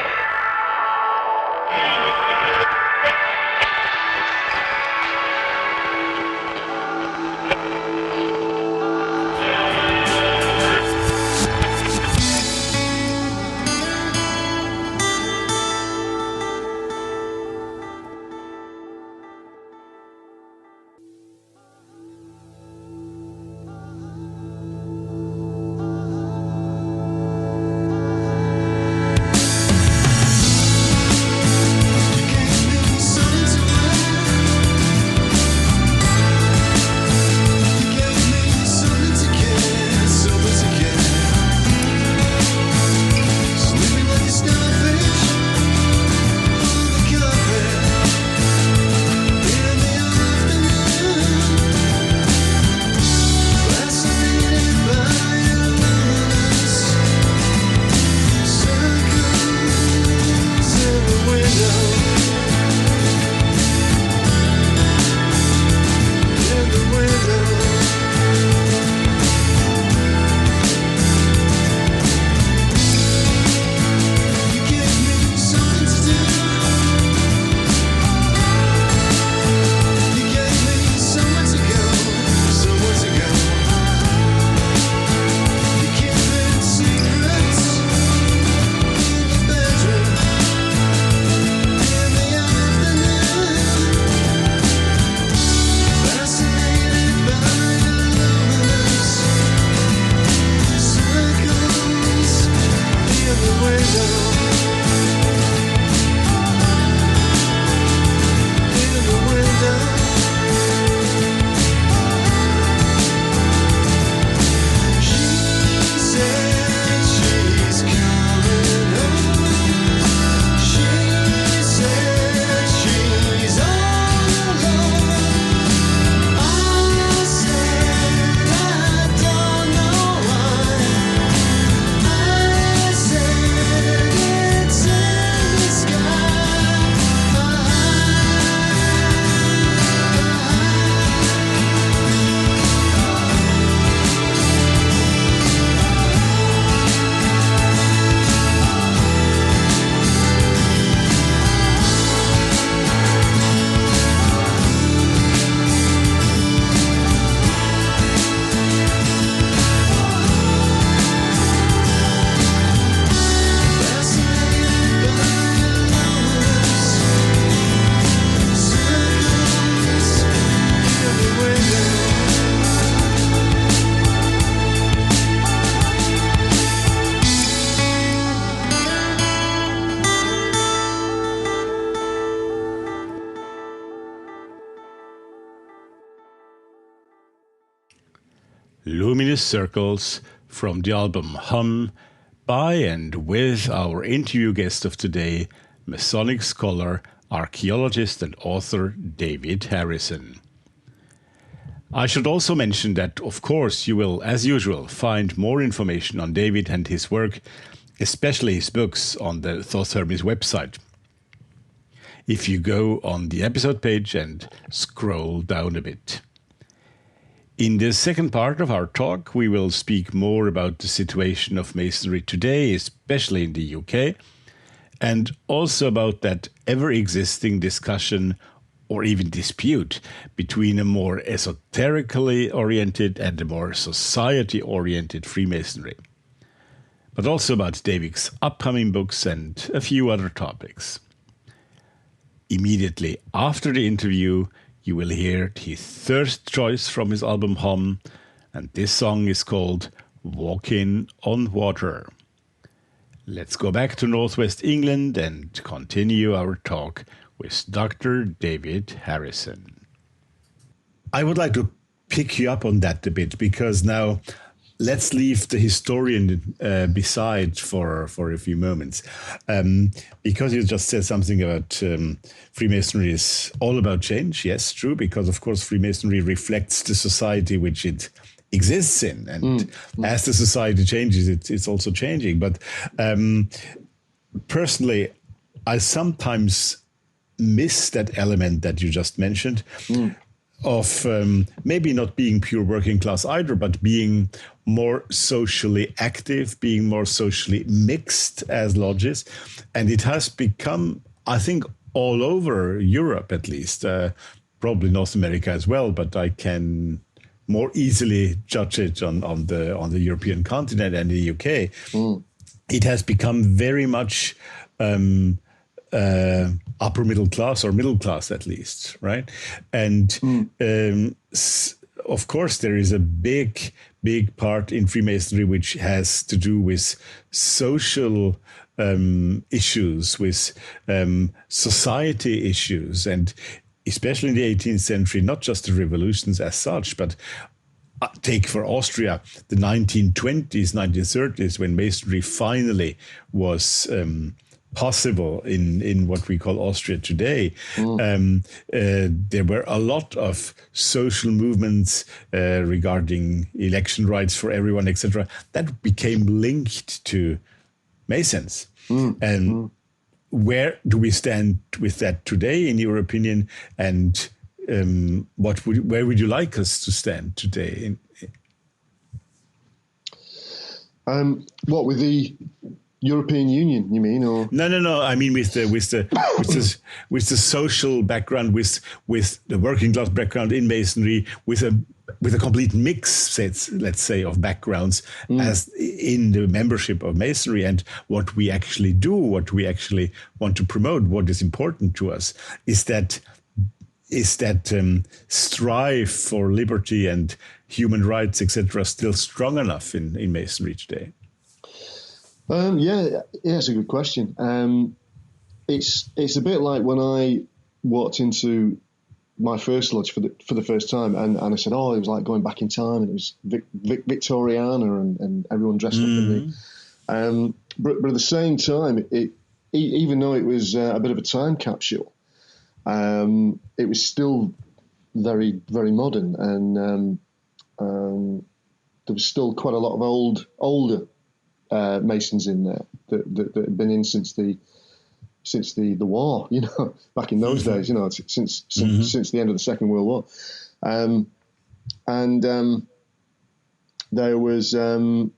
[SPEAKER 2] Luminous Circles from the album Hum by and with our interview guest of today, Masonic scholar, archaeologist and author David Harrison. I should also mention that, of course, you will, as usual, find more information on David and his work, especially his books, on the Thoth Hermes website. If you go on the episode page and scroll down a bit. In the second part of our talk, we will speak more about the situation of Masonry today, especially in the UK, and also about that ever-existing discussion or even dispute between a more esoterically oriented and a more society-oriented Freemasonry. But also about David's upcoming books and a few other topics. Immediately after the interview, you will hear his third choice from his album Hum, and this song is called Walking on Water. Let's go back to Northwest England and continue our talk with Dr. David Harrison. I would like to pick you up on that a bit, because now let's leave the historian beside for a few moments. Because you just said something about Freemasonry is all about change. Yes, true, because of course Freemasonry reflects the society which it exists in. And as the society changes, it's also changing. But personally, I sometimes miss that element that you just mentioned of maybe not being pure working class either, but being more socially active, being more socially mixed as lodges. And it has become, I think, all over Europe at least, probably North America as well, but I can more easily judge it on the European continent and the UK. It has become very much upper middle class, or middle class at least, right? And of course, there is a big part in Freemasonry which has to do with social issues, with society issues, and especially in the 18th century, not just the revolutions as such, but take for Austria the 1920s, 1930s, when Masonry finally was possible in what we call Austria today. There were a lot of social movements regarding election rights for everyone, etc., that became linked to Masons. And where do we stand with that today, in your opinion? And where would you like us to stand today?
[SPEAKER 4] What with the European Union, you mean, or
[SPEAKER 2] no? I mean with the social background, with the working class background in Masonry, with a complete mix, let's say, of backgrounds as in the membership of Masonry, and what we actually do, what we actually want to promote, what is important to us, is that strive for liberty and human rights, etc., still strong enough in Masonry today?
[SPEAKER 4] Yeah, it's a good question. It's a bit like when I walked into my first lodge for the first time, and I said, oh, it was like going back in time, and it was Victoriana, and everyone dressed up in me. But at the same time, even though it was a bit of a time capsule, it was still very, very modern, and there was still quite a lot of older Masons in there that had been in since the war, back in those days, since the end of the Second World War, and there was the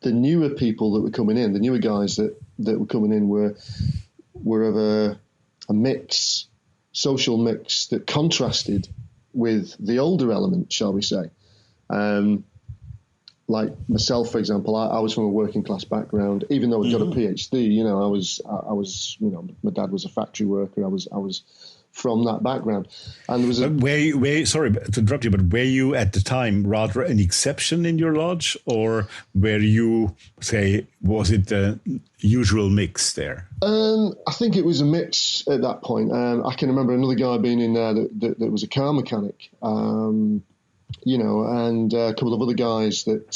[SPEAKER 4] newer people that were coming in, the newer guys that were coming in were of a mix, social mix that contrasted with the older element, shall we say. Like myself, for example, I was from a working class background. Even though I got a PhD, I was, my dad was a factory worker. I was from that background, and there was
[SPEAKER 2] sorry to interrupt you, but were you at the time rather an exception in your lodge, or were you, was it the usual mix there?
[SPEAKER 4] I think it was a mix at that point. I can remember another guy being in there that was a car mechanic. and a couple of other guys that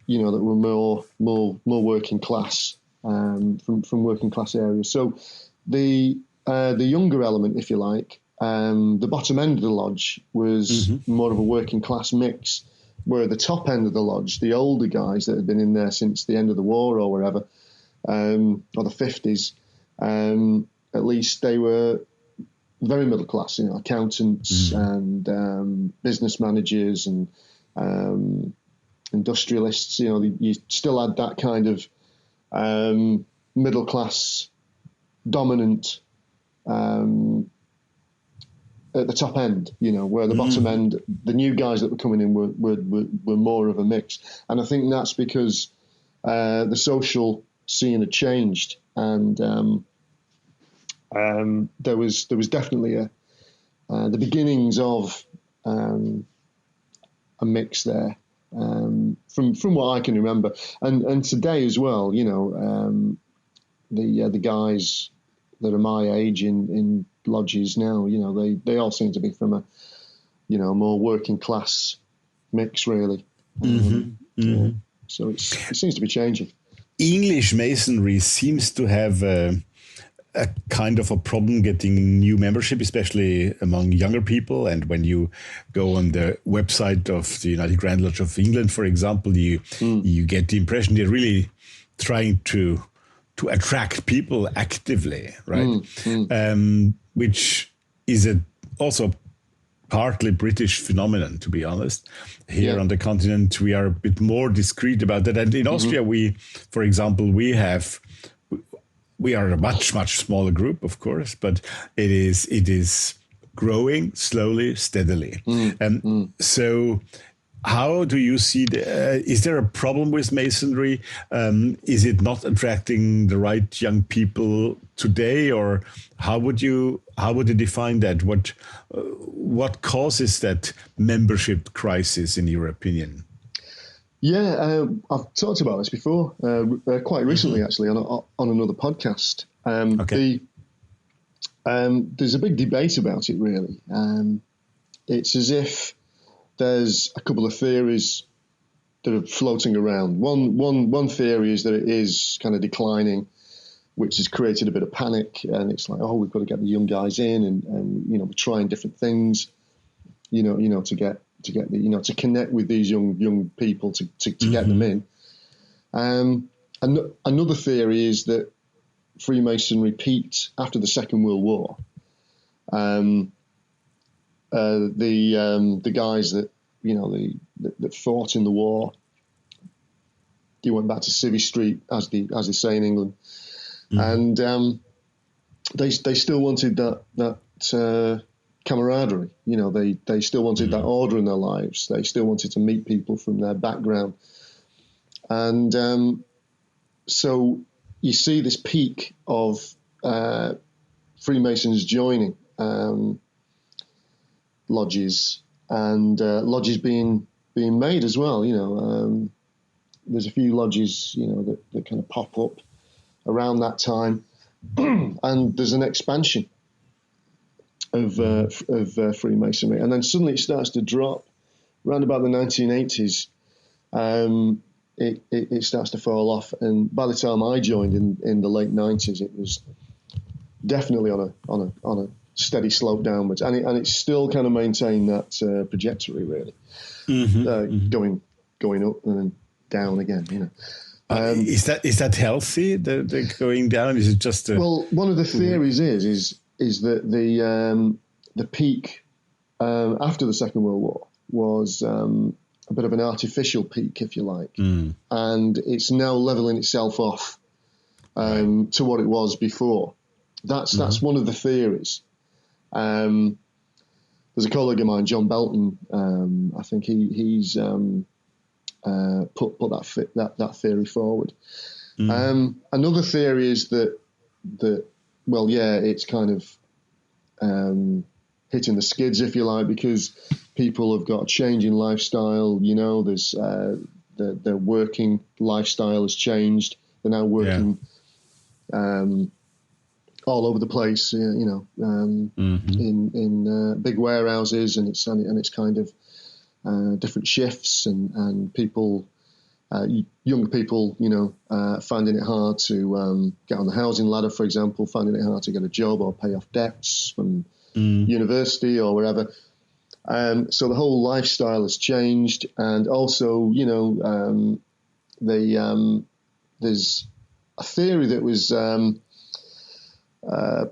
[SPEAKER 4] that were more working class, from working class areas. So the younger element, if you like, the bottom end of the lodge was more of a working class mix, where the top end of the lodge, the older guys that had been in there since the end of the war or wherever, or the 50s, at least they were very middle class, accountants and business managers and industrialists. You still had that kind of middle class dominant at the top end, where the bottom end, the new guys that were coming in were more of a mix. And I think that's because the social scene had changed, and there was definitely the beginnings of a mix there, from what I can remember, and today as well. The guys that are my age in lodges now, they all seem to be from a more working class mix, really. Yeah. So it seems to be changing.
[SPEAKER 2] English masonry seems to have a kind of a problem getting new membership, especially among younger people. And when you go on the website of the United Grand Lodge of England, for example, you get the impression they're really trying to attract people actively, right? Which is also partly British phenomenon, to be honest. Here on the continent, we are a bit more discreet about that. And in Austria, for example, we are a much, much smaller group, of course, but it is growing slowly, steadily. So how do you see is there a problem with masonry? Is it not attracting the right young people today, or how would you define that? What causes that membership crisis, in your opinion?
[SPEAKER 4] Yeah, I've talked about this before, quite recently, actually, on another podcast. Okay. There's a big debate about it, really. It's as if there's a couple of theories that are floating around. One theory is that it is kind of declining, which has created a bit of panic, and it's like, we've got to get the young guys in, and we're trying different things, to get to connect with these young people to get them in. Another theory is that Freemasonry peaked after the Second World War. The guys that that fought in the war, they went back to Civvy Street, as they say in England, and they still wanted that camaraderie. They still wanted that order in their lives. They still wanted to meet people from their background, and so you see this peak of Freemasons joining lodges, and lodges being made as well. There's a few lodges that kind of pop up around that time, and there's an expansion of Freemasonry, and then suddenly it starts to drop around about the 1980s. It starts to fall off, and by the time I joined in the late 90s, it was definitely on a steady slope downwards, and it's still kind of maintained that trajectory, really, going up and then down again.
[SPEAKER 2] Is that healthy? The going down? Is it just
[SPEAKER 4] well? One of the theories is that the peak after the Second World War was a bit of an artificial peak, if you like, and it's now leveling itself off to what it was before. That's one of the theories. There's a colleague of mine, John Belton. I think he's put that theory forward. Another theory is that it's kind of hitting the skids, if you like, because people have got a change in lifestyle. There's their working lifestyle has changed. They're now working all over the place, in big warehouses, and it's kind of different shifts, and people, young people, finding it hard to get on the housing ladder, for example, finding it hard to get a job or pay off debts from university or wherever. So the whole lifestyle has changed, and also, there's a theory that was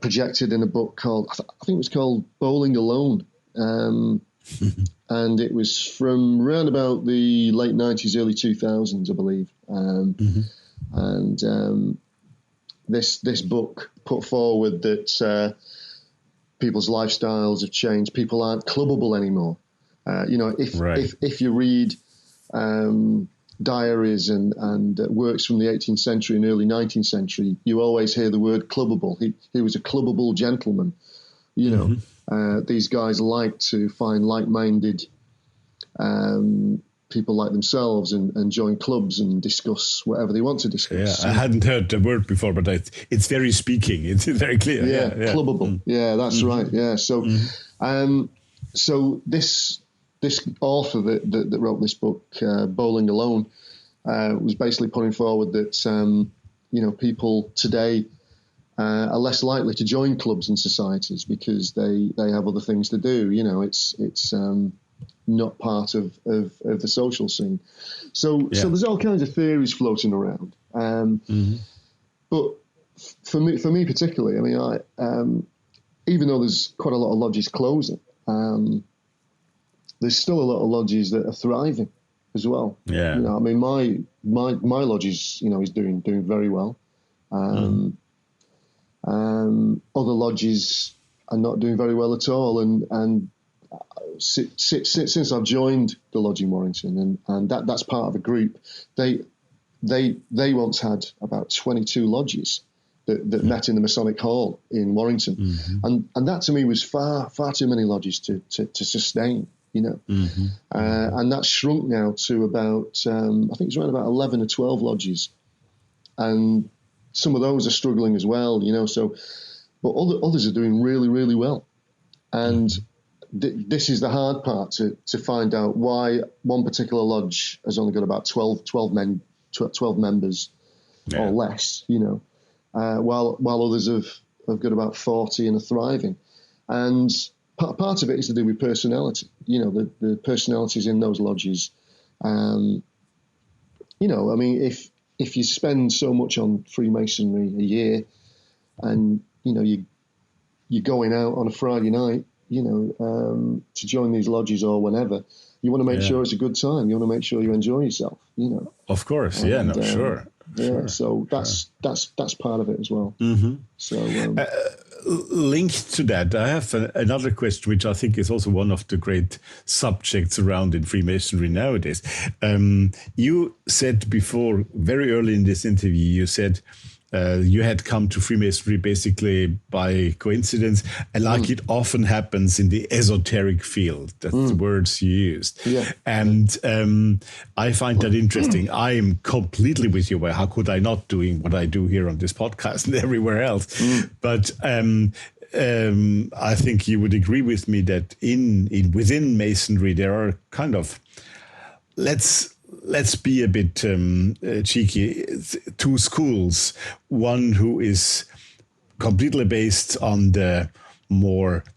[SPEAKER 4] projected in a book called, I think it was called Bowling Alone. And it was from around about the late 90s, early 2000s, I believe. And this book put forward that people's lifestyles have changed. People aren't clubbable anymore. If you read diaries and works from the 18th century and early 19th century, you always hear the word clubbable. He was a clubbable gentleman. These guys like to find like-minded people like themselves and join clubs and discuss whatever they want to discuss.
[SPEAKER 2] Yeah, I hadn't heard the word before, but it's very speaking. It's very clear.
[SPEAKER 4] Yeah, clubbable. Yeah, that's right. Yeah, so so this author that wrote this book, Bowling Alone, was basically putting forward that people today are less likely to join clubs and societies because they have other things to do. It's not part of the social scene. So there's all kinds of theories floating around. But for me particularly, I mean, even though there's quite a lot of lodges closing, there's still a lot of lodges that are thriving as well.
[SPEAKER 2] Yeah.
[SPEAKER 4] I mean, my lodge is doing very well. Other lodges are not doing very well at all, and since I've joined the lodge in Warrington, and that's part of a group, they once had about 22 lodges that met in the Masonic Hall in Warrington, and that to me was far too many lodges to sustain, and that's shrunk now to about I think it's around about 11 or 12 lodges, and some of those are struggling as well, so, but others are doing really, really well. And this is the hard part, to find out why one particular lodge has only got about 12 members or less, while others have got about 40 and are thriving. And part of it is to do with personality, the personalities in those lodges. I mean, if you spend so much on Freemasonry a year, and you're going out on a Friday night, to join these lodges or whenever, you want to make sure it's a good time. You want to make sure you enjoy yourself.
[SPEAKER 2] Of course, sure.
[SPEAKER 4] Yeah, so that's part of it as well. So
[SPEAKER 2] linked to that, I have another question, which I think is also one of the great subjects around in Freemasonry nowadays. You said before, very early in this interview, you said you had come to Freemasonry basically by coincidence, and like it often happens in the esoteric field. That's the words you used.
[SPEAKER 4] Yeah.
[SPEAKER 2] And I find that interesting. I am completely with you. Well, how could I not doing what I do here on this podcast and everywhere else? But I think you would agree with me that within Masonry there are kind of, let's be a bit cheeky, two schools. One who is completely based on the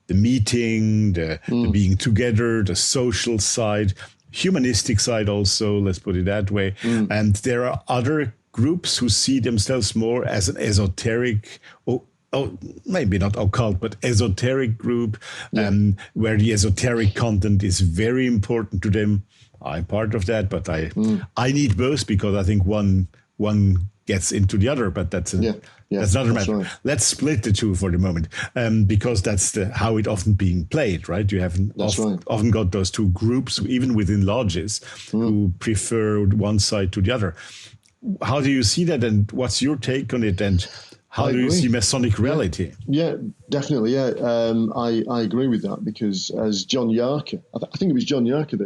[SPEAKER 2] meeting, the being together, the social side, humanistic side also, let's put it that way. And there are other groups who see themselves more as an esoteric, maybe not occult, but esoteric group, where the esoteric content is very important to them. I'm part of that, but I need both, because I think one gets into the other, but that's another matter. Right. Let's split the two for the moment, because that's how it often being played, right? You have often got those two groups, even within lodges, who prefer one side to the other. How do you see that, and what's your take on it, and how do you see Masonic reality?
[SPEAKER 4] Yeah, definitely. Yeah, I agree with that, because as John Yarker, I think it was John Yarker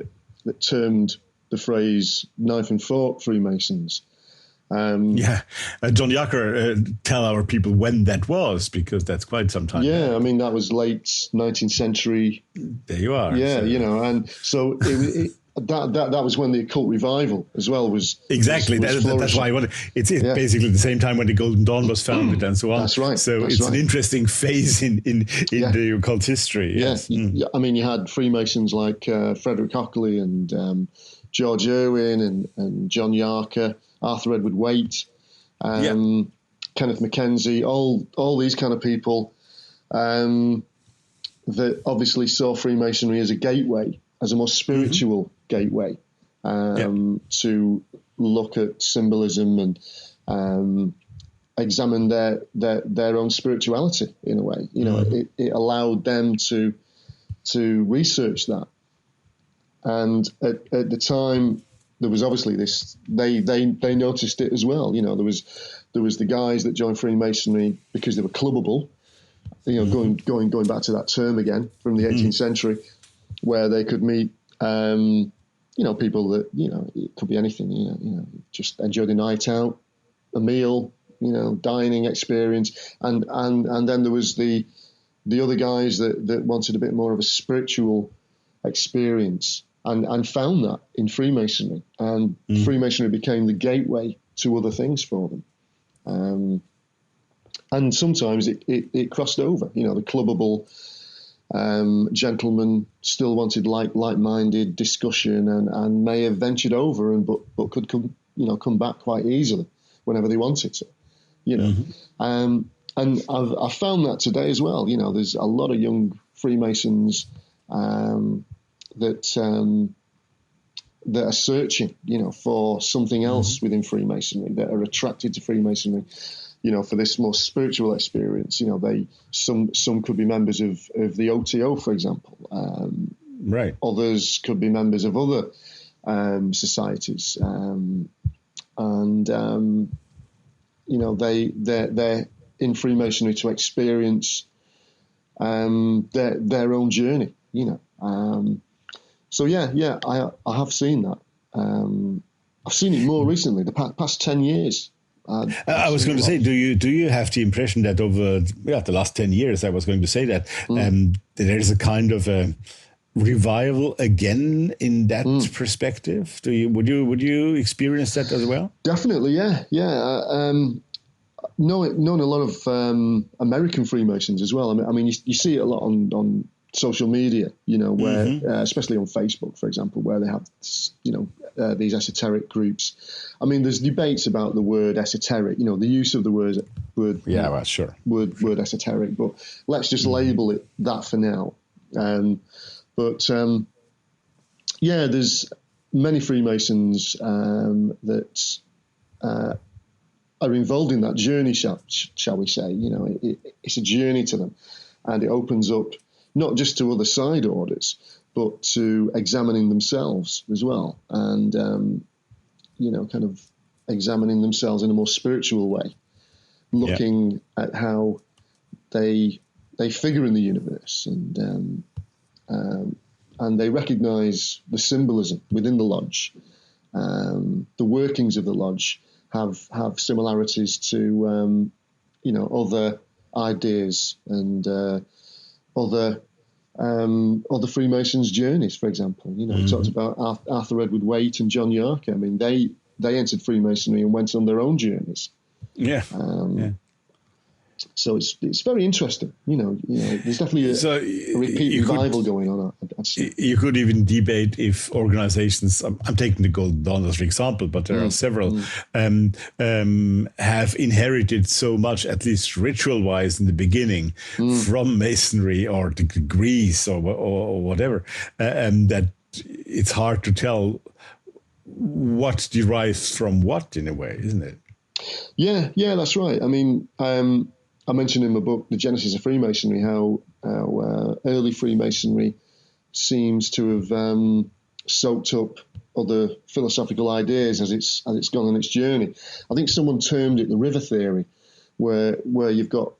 [SPEAKER 4] that termed the phrase knife and fork Freemasons.
[SPEAKER 2] John Yacker, tell our people when that was, because that's quite some time
[SPEAKER 4] Yeah,
[SPEAKER 2] back.
[SPEAKER 4] I mean, that was late 19th century.
[SPEAKER 2] There you are.
[SPEAKER 4] Yeah,
[SPEAKER 2] So.
[SPEAKER 4] and so that was when the occult revival as well was
[SPEAKER 2] Exactly.
[SPEAKER 4] was
[SPEAKER 2] That's why I wanted. It's
[SPEAKER 4] Yeah.
[SPEAKER 2] basically the same time when the Golden Dawn was founded and so on.
[SPEAKER 4] That's right.
[SPEAKER 2] So
[SPEAKER 4] That's
[SPEAKER 2] it's
[SPEAKER 4] right.
[SPEAKER 2] an interesting phase in the occult history. Yes.
[SPEAKER 4] Yeah. I mean, you had Freemasons like Frederick Hockley and George Irwin and John Yarker, Arthur Edward Waite, Kenneth Mackenzie, all these kind of people that obviously saw Freemasonry as a gateway, as a more spiritual gateway to look at symbolism and examine their own spirituality in a way. It allowed them to research that. And at the time, there was obviously this. They noticed it as well. There was the guys that joined Freemasonry because they were clubbable. Going back to that term again from the 18th century, where they could meet, people that it could be anything. Just enjoy the night out, a meal, dining experience, and then there was the other guys that wanted a bit more of a spiritual experience. And found that in Freemasonry, and Freemasonry became the gateway to other things for them. And sometimes it crossed over. The clubbable gentlemen still wanted like-minded discussion, and may have ventured over, but could come back quite easily whenever they wanted to. And I've found that today as well. There's a lot of young Freemasons. That are searching, for something else within Freemasonry, that are attracted to Freemasonry, for this more spiritual experience. Some could be members of the OTO, for example.
[SPEAKER 2] Right.
[SPEAKER 4] Others could be members of other societies, they're in Freemasonry to experience their own journey. So I have seen that. I've seen it more recently, the past 10 years.
[SPEAKER 2] I was going to say, do you have the impression that over the last 10 years, I was going to say that there's a kind of a revival again in that perspective? Would you experience that as well?
[SPEAKER 4] Definitely, yeah. Known a lot of American Freemasons as well. I mean, you see it a lot on social media, where especially on Facebook, for example, where they have these esoteric groups. I mean, there's debates about the word esoteric, the use of the word esoteric, but let's just label it that for now. There's many Freemasons that are involved in that journey, shall we say. It's a journey to them, and it opens up not just to other side orders, but to examining themselves as well, and kind of examining themselves in a more spiritual way, looking at how they figure in the universe, and they recognise the symbolism within the lodge. The workings of the lodge have similarities to other ideas and other Freemasons' journeys, for example. We talked about Arthur Edward Waite and John Yarker. I mean, they entered Freemasonry and went on their own journeys. So it's very interesting. There's definitely a repeat revival going on.
[SPEAKER 2] You could even debate if organizations, I'm taking the Golden Dawn as an example, but there are several, have inherited so much, at least ritual-wise in the beginning, from Masonry or the degrees or whatever, that it's hard to tell what derives from what in a way, isn't it?
[SPEAKER 4] Yeah, that's right. I mean, I mentioned in my book, The Genesis of Freemasonry, how early Freemasonry seems to have soaked up other philosophical ideas as it's gone on its journey. I think someone termed it the river theory, where you've got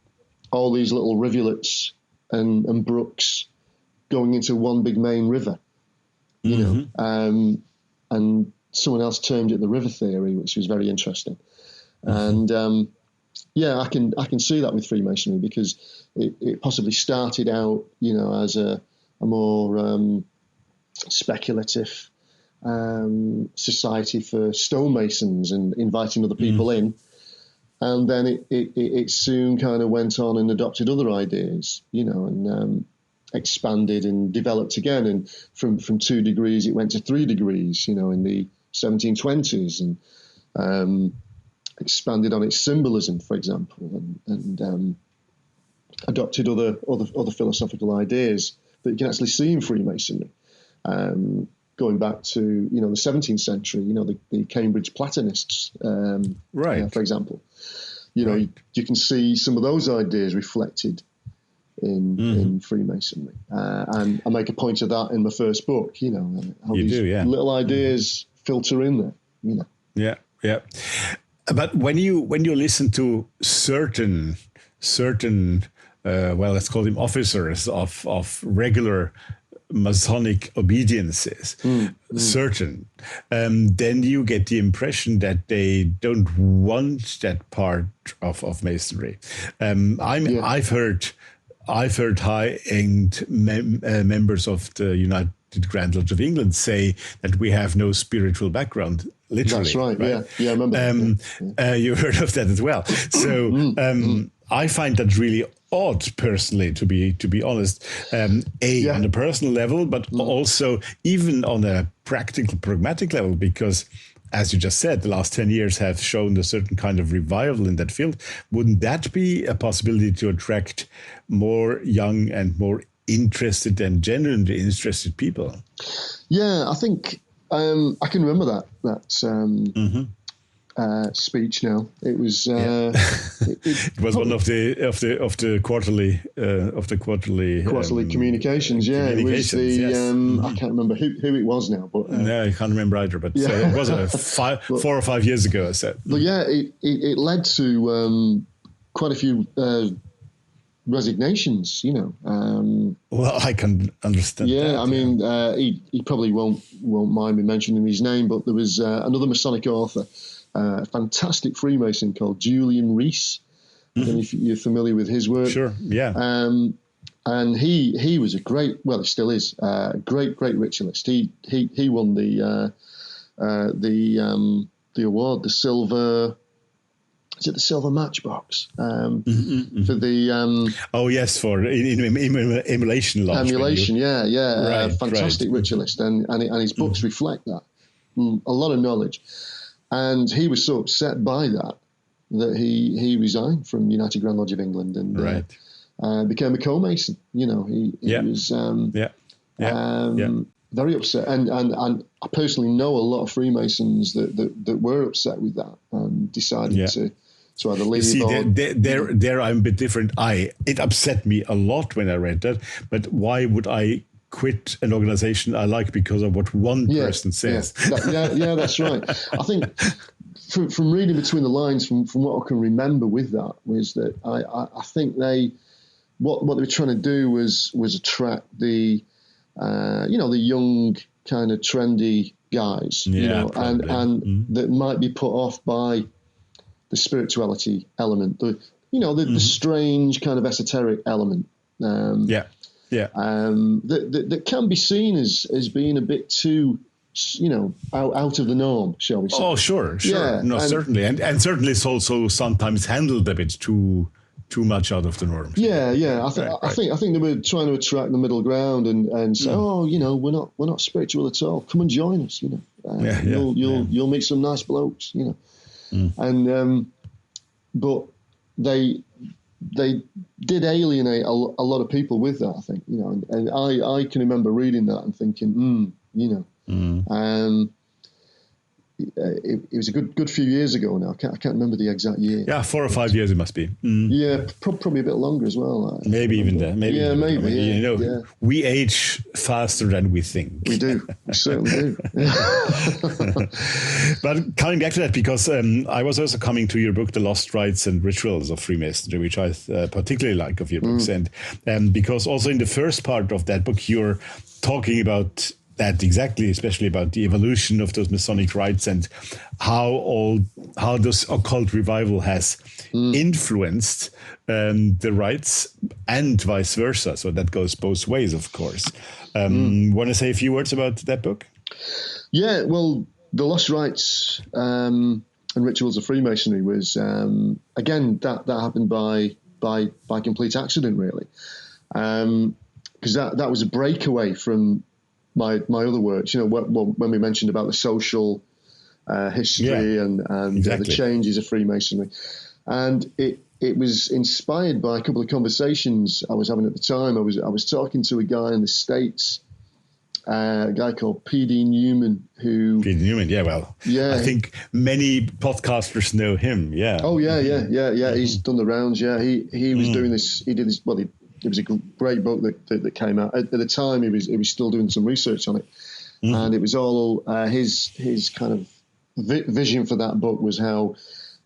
[SPEAKER 4] all these little rivulets and brooks going into one big main river, and someone else termed it the river theory, which was very interesting. And yeah, I can see that with Freemasonry, because it possibly started out, as a more speculative society for stonemasons and inviting other people in. And then it soon kind of went on and adopted other ideas, and expanded and developed again. And from 2 degrees, it went to 3 degrees, in the 1720s, and expanded on its symbolism, for example, and adopted other philosophical ideas that you can actually see in Freemasonry. Going back to the 17th century, the Cambridge Platonists, for example, you can see some of those ideas reflected in Freemasonry, and I make a point of that in my first book. How these little ideas filter in there.
[SPEAKER 2] Yeah. But when you listen to certain let's call them officers of regular Masonic obediences, certain, then you get the impression that they don't want that part of Masonry. I've heard high-end members of the United Grand Lodge of England say that we have no spiritual background. Literally,
[SPEAKER 4] that's right. Yeah, I remember.
[SPEAKER 2] You heard of that as well. So I find that really odd, personally, to be honest. On a personal level, but also even on a practical, pragmatic level, because, as you just said, the last 10 years have shown a certain kind of revival in that field. Wouldn't that be a possibility to attract more young and more interested and genuinely interested people?
[SPEAKER 4] Yeah, I think I can remember that speech now. It was
[SPEAKER 2] it was one of the quarterly
[SPEAKER 4] communications. Yeah, it was the I can't remember who it was now, but
[SPEAKER 2] no, I can't remember either. But it was 4 or 5 years ago, I said.
[SPEAKER 4] But yeah, it led to quite a few resignations.
[SPEAKER 2] Well, I can understand.
[SPEAKER 4] Yeah,
[SPEAKER 2] that,
[SPEAKER 4] I mean, he probably won't mind me mentioning his name, but there was another Masonic author, a fantastic Freemason called Julian Rees. I don't know if you're familiar with his work.
[SPEAKER 2] Sure, yeah.
[SPEAKER 4] And he was a great, well, he still is, great ritualist. He won the award, the silver. Is it the silver matchbox for the?
[SPEAKER 2] Oh yes, for emulation lodge.
[SPEAKER 4] Emulation, yeah,
[SPEAKER 2] right,
[SPEAKER 4] fantastic ritualist, and his books reflect that. A lot of knowledge, and he was so upset by that he resigned from United Grand Lodge of England and became a co-mason. He was very upset, and I personally know a lot of Freemasons that were upset with that and decided to either leave.
[SPEAKER 2] You
[SPEAKER 4] or
[SPEAKER 2] there I'm a bit different. It upset me a lot when I read that, but why would I quit an organization I like because of what one person says?
[SPEAKER 4] Yeah, that's right. I think from reading between the lines, from what I can remember with that, was that I think what they were trying to do was attract the the young kind of trendy guys, and that might be put off by the spirituality element, the strange kind of esoteric element. That can be seen as being a bit too, out of the norm, shall we say?
[SPEAKER 2] Oh, sure. Yeah, no, certainly, and certainly it's also sometimes handled a bit too much out of the norm.
[SPEAKER 4] Yeah. I think they were trying to attract the middle ground and say, we're not spiritual at all. Come and join us. You'll meet some nice blokes. And but they did alienate a lot of people with that. I think and I can remember reading that and thinking, it was a good few years ago now. I can't remember the exact year.
[SPEAKER 2] Yeah, 4 or 5 years it must be.
[SPEAKER 4] Yeah, probably a bit longer as well.
[SPEAKER 2] Maybe even that. Maybe.
[SPEAKER 4] Maybe.
[SPEAKER 2] We age faster than we think.
[SPEAKER 4] We do. We certainly do.
[SPEAKER 2] But coming back to that, because I was also coming to your book, The Lost Rites and Rituals of Freemasonry, which I particularly like of your books, and because also in the first part of that book, you're talking about that exactly, especially about the evolution of those Masonic rites and how this occult revival has influenced the rites and vice versa. So that goes both ways, of course. Want to say a few words about that book?
[SPEAKER 4] Yeah, well, the Lost Rites and Rituals of Freemasonry was again that happened by complete accident, really, because that was a breakaway from my other works. You know, when we mentioned about the social history and
[SPEAKER 2] exactly.
[SPEAKER 4] the changes of Freemasonry, and it was inspired by a couple of conversations I was having at the time. I was talking to a guy in the States. A guy called P.D. Newman, I think many podcasters know him. Yeah.
[SPEAKER 2] Oh
[SPEAKER 4] yeah. He's done the rounds. Yeah, he was doing this. He did this. Well, it was a great book that came out at the time. He was still doing some research on it, and it was all his kind of vision for that book was how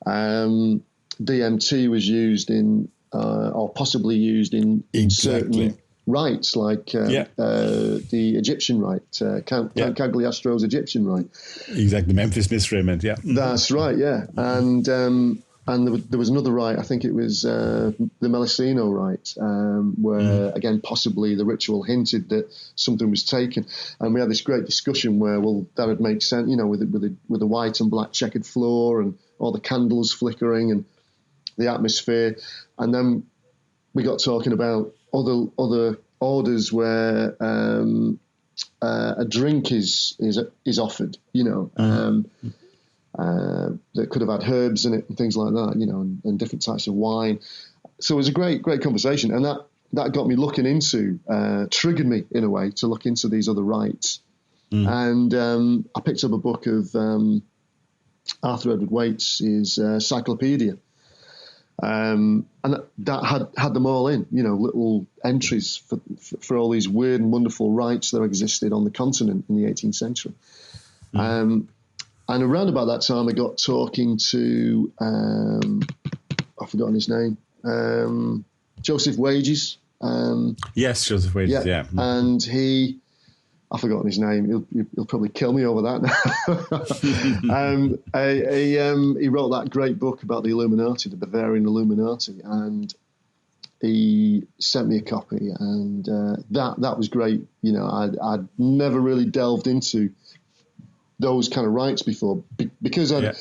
[SPEAKER 4] DMT was used in or possibly used in certain rites, like the Egyptian rite, Count Cagliostro's Egyptian rite.
[SPEAKER 2] Exactly, Memphis Misraiment,
[SPEAKER 4] That's right, yeah. And there was another rite, I think it was the Melissino rite, where, again, possibly the ritual hinted that something was taken. And we had this great discussion where, well, that would make sense, you know, with the white and black checkered floor and all the candles flickering and the atmosphere. And then we got talking about other orders where a drink is offered, you know, that could have had herbs in it and things like that, you know, and different types of wine. So it was a great conversation, and that got me looking into, triggered me in a way to look into these other rites. And I picked up a book of Arthur Edward Waite's Cyclopedia. And that had them all in, you know, little entries for all these weird and wonderful rites that existed on the continent in the 18th century. And around about that time, I got talking to, I've forgotten his name, Joseph Wages.
[SPEAKER 2] Yes, Joseph Wages, yeah.
[SPEAKER 4] And I've forgotten his name. He'll probably kill me over that. He wrote that great book about the Illuminati, the Bavarian Illuminati, and he sent me a copy, and that was great. You know, I'd never really delved into those kind of rites before because I'd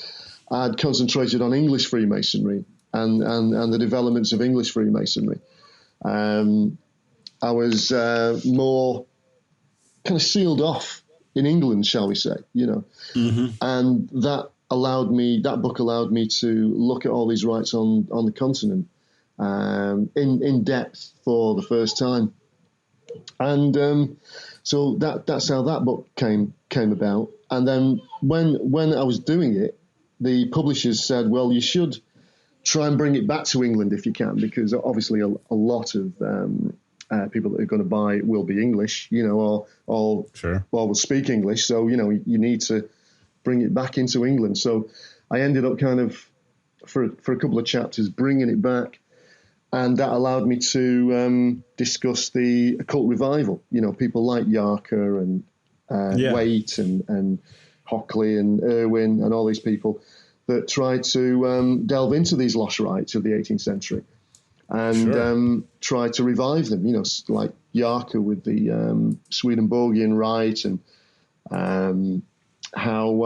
[SPEAKER 4] concentrated on English Freemasonry and the developments of English Freemasonry. I was more kind of sealed off in England, shall we say, you know, and that book allowed me to look at all these rites on the continent in depth for the first time, and so that's how that book came about. And then when I was doing it, the publishers said, well, you should try and bring it back to England if you can, because obviously a lot of people that are going to buy it will be English, you know, or will speak English. So, you know, you need to bring it back into England. So I ended up kind of, for a couple of chapters, bringing it back. And that allowed me to discuss the occult revival. You know, people like Yarker and Waite and Hockley and Irwin and all these people that tried to delve into these lost rites of the 18th century. And try to revive them, you know, like Yarker with the Swedenborgian rite, and how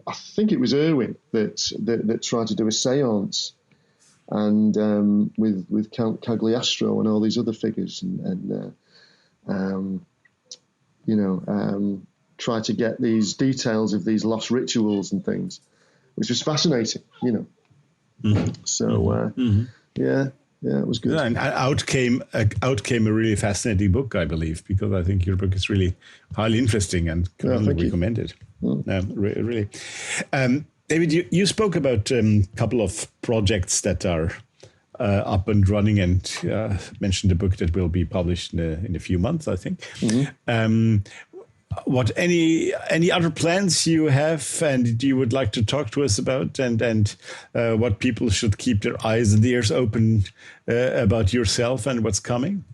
[SPEAKER 4] I think it was Irwin that tried to do a seance, and with Count Cagliostro and all these other figures, and you know, try to get these details of these lost rituals and things, which was fascinating, you know. So yeah, it was good.
[SPEAKER 2] Yeah, and out came a really fascinating book, I believe, because I think your book is really highly interesting and can only recommend it. Really. David, you spoke about a couple of projects that are up and running, and mentioned a book that will be published in a few months, I think. What any other plans you have and you would like to talk to us about, and what people should keep their eyes and ears open about yourself and what's coming?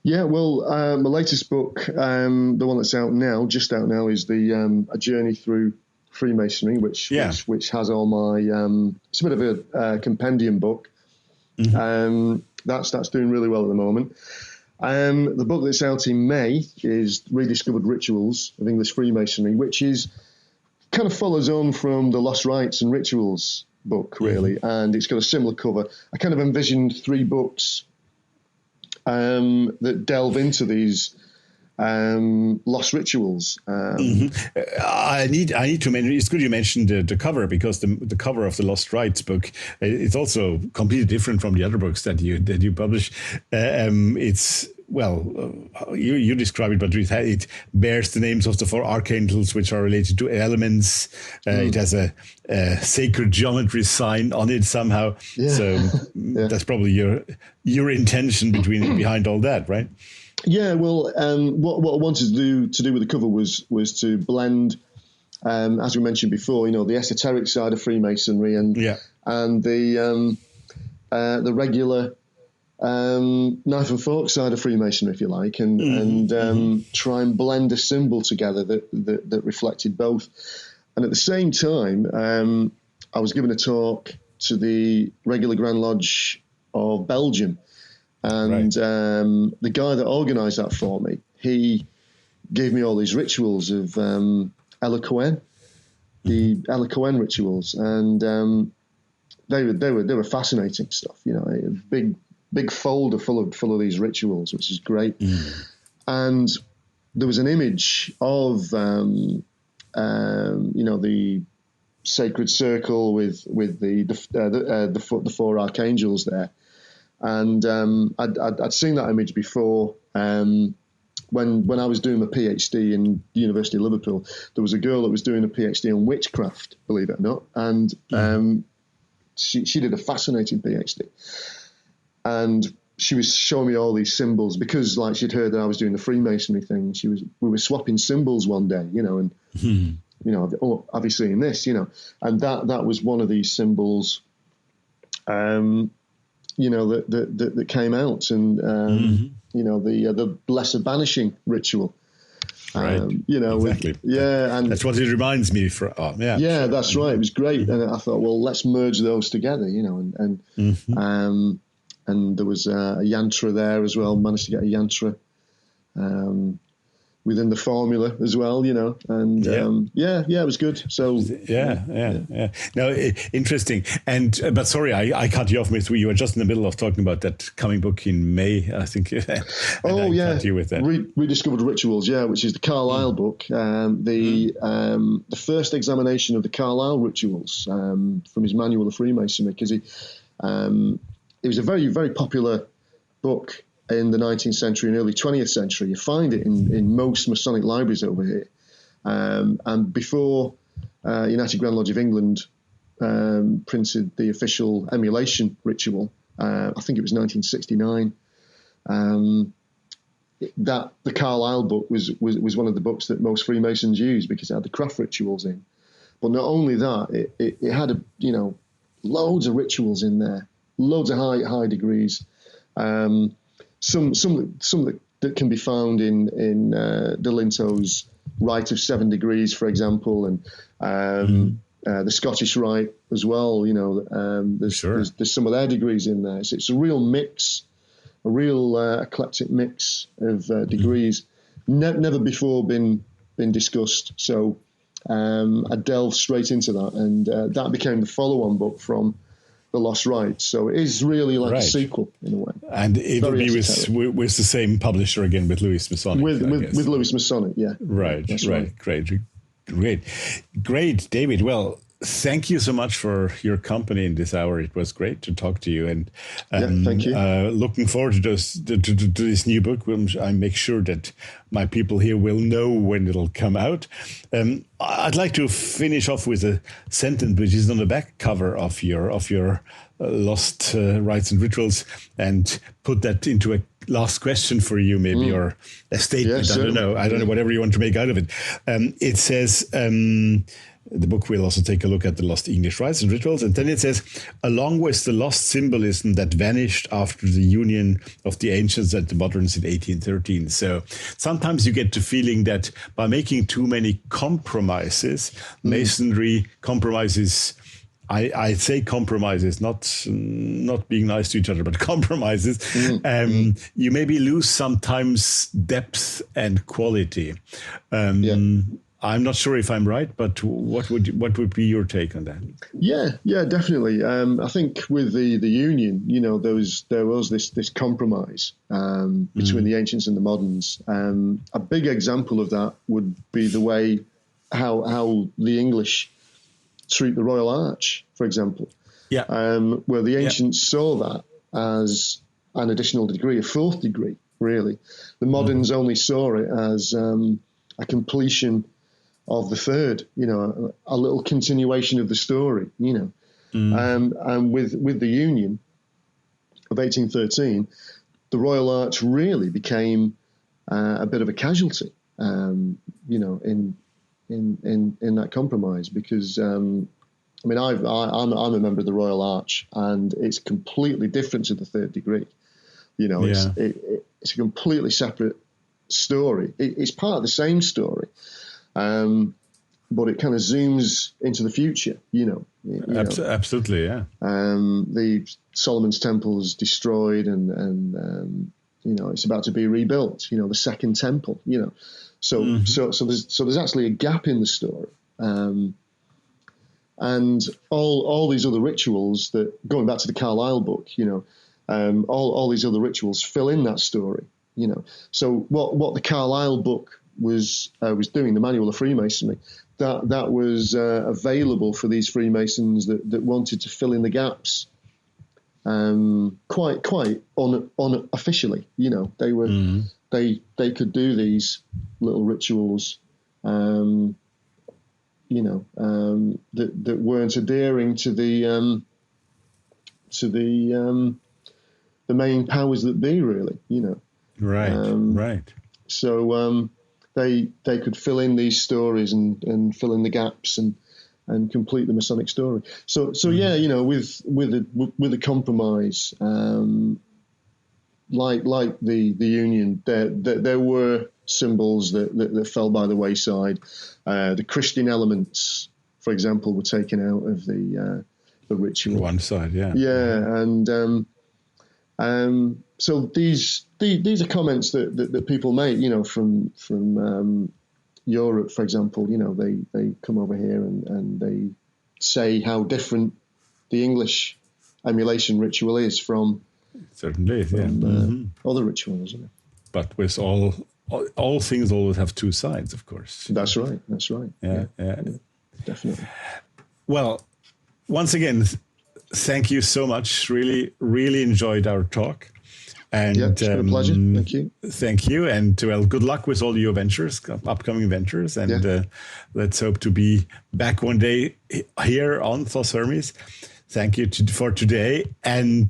[SPEAKER 4] Yeah, well, my latest book, the one that's out now, just out now, is the A Journey Through Freemasonry, which has all my. It's a bit of a compendium book. Mm-hmm. That's doing really well at the moment. The book that's out in May is Rediscovered Rituals of English Freemasonry, which is kind of follows on from the Lost Rites and Rituals book, really, and it's got a similar cover. I kind of envisioned 3 books that delve into these lost rituals.
[SPEAKER 2] I need to mention. It's good you mentioned the cover, because the cover of the Lost Rites book, it's also completely different from the other books that you publish. It's you describe it, but it bears the names of the 4 archangels, which are related to elements. It has a sacred geometry sign on it somehow. Yeah. So that's probably your intention behind all that, right?
[SPEAKER 4] Yeah, well, what I wanted to do with the cover was to blend, as we mentioned before, the esoteric side of Freemasonry and the regular knife and fork side of Freemasonry, if you like, and try and blend a symbol together that reflected both. And at the same time, I was given a talk to the regular Grand Lodge of Belgium. And the guy that organised that for me, he gave me all these rituals of Ella Cohen, the Ella Cohen rituals, and they were fascinating stuff. A big folder full of these rituals, which is great. And there was an image of the sacred circle with the 4 archangels there. And I'd seen that image before. When I was doing my PhD in the University of Liverpool, there was a girl that was doing a PhD on witchcraft, believe it or not, and she did a fascinating PhD, and she was showing me all these symbols because, like, she'd heard that I was doing the Freemasonry thing. We were swapping symbols one day, and have you seen this, and that was one of these symbols. That came out, and the blessed banishing ritual,
[SPEAKER 2] right? Exactly.
[SPEAKER 4] And
[SPEAKER 2] that's what it reminds me from.
[SPEAKER 4] Yeah, that's right. It was great, and I thought, well, let's merge those together, and there was a yantra there as well. Managed to get a yantra within the formula as well, and it was good. So
[SPEAKER 2] No, interesting. And but sorry, I cut you off, Miss. You were just in the middle of talking about that coming book in May, I think. Cut you with that.
[SPEAKER 4] Rediscovered Rituals, which is the Carlisle book, the first examination of the Carlisle rituals from his Manual of Freemasonry, because it was a very, very popular book in the 19th century and early 20th century. You find it in most Masonic libraries over here. And before United Grand Lodge of England printed the official emulation ritual, I think it was 1969, that the Carlisle book was one of the books that most Freemasons used because it had the craft rituals in. But not only that, it had loads of rituals in there, loads of high degrees. Some that can be found in De Linto's Rite of 7 Degrees, for example, and the Scottish Rite as well. There's some of their degrees in there. So it's a real mix, a real eclectic mix of degrees. Never before been discussed. So I delved straight into that, and that became the follow-on book from The Lost Rites. So it is really like a sequel in a way.
[SPEAKER 2] And it will be with the same publisher again, with Lewis Masonic.
[SPEAKER 4] With Lewis Masonic, yeah.
[SPEAKER 2] Right. Great, David. Well, thank you so much for your company in this hour. It was great to talk to you, and
[SPEAKER 4] thank you.
[SPEAKER 2] Looking forward to this new book. I make sure that my people here will know when it'll come out. I'd like to finish off with a sentence which is on the back cover of your Lost Rites and Rituals, and put that into a last question for you, maybe, or a statement. I don't know, whatever you want to make out of it. It says, the book will also take a look at the lost English rites and rituals. And then it says, along with the lost symbolism that vanished after the union of the ancients and the moderns in 1813. So sometimes you get the feeling that by making too many compromises, Masonry compromises, I say compromises, not being nice to each other, but compromises. You maybe lose sometimes depth and quality. I'm not sure if I'm right, but what would be your take on that?
[SPEAKER 4] Yeah, definitely. I think with the Union, there was this compromise between the ancients and the moderns. A big example of that would be the way how the English treat the Royal Arch, for example. Where the ancients saw that as an additional degree, a fourth degree, really. The moderns only saw it as a completion of the third, a little continuation of the story, and with the Union of 1813, the Royal Arch really became a bit of a casualty, in that compromise, because I'm a member of the Royal Arch, and it's completely different to the third degree. It's a completely separate story. It's part of the same story. But it kind of zooms into the future,
[SPEAKER 2] Absolutely, yeah.
[SPEAKER 4] The Solomon's Temple is destroyed, and it's about to be rebuilt. The Second Temple. So there's actually a gap in the story, and all these other rituals that, going back to the Carlisle book, all these other rituals fill in that story. So what the Carlisle book was doing, the Manual of Freemasonry, that was available for these Freemasons that wanted to fill in the gaps, quite unofficially. They were they could do these little rituals, that weren't adhering to the main powers that be, really.
[SPEAKER 2] Right.
[SPEAKER 4] So they could fill in these stories and fill in the gaps and complete the Masonic story. So with the compromise, like the Union, there were symbols that fell by the wayside. The Christian elements, for example, were taken out of the ritual.
[SPEAKER 2] One side, yeah.
[SPEAKER 4] Yeah, and so these are comments that people make, from Europe, for example. They come over here and they say how different the English emulation ritual is from
[SPEAKER 2] certainly
[SPEAKER 4] other rituals.
[SPEAKER 2] But with all things always have two sides, of course.
[SPEAKER 4] That's right. Yeah, definitely.
[SPEAKER 2] Well, once again, thank you so much. Really, really enjoyed our talk. And
[SPEAKER 4] it's been a pleasure. Thank you.
[SPEAKER 2] Thank you. And good luck with all your ventures, upcoming ventures. And let's hope to be back one day here on Thoth Hermes. Thank you for today. And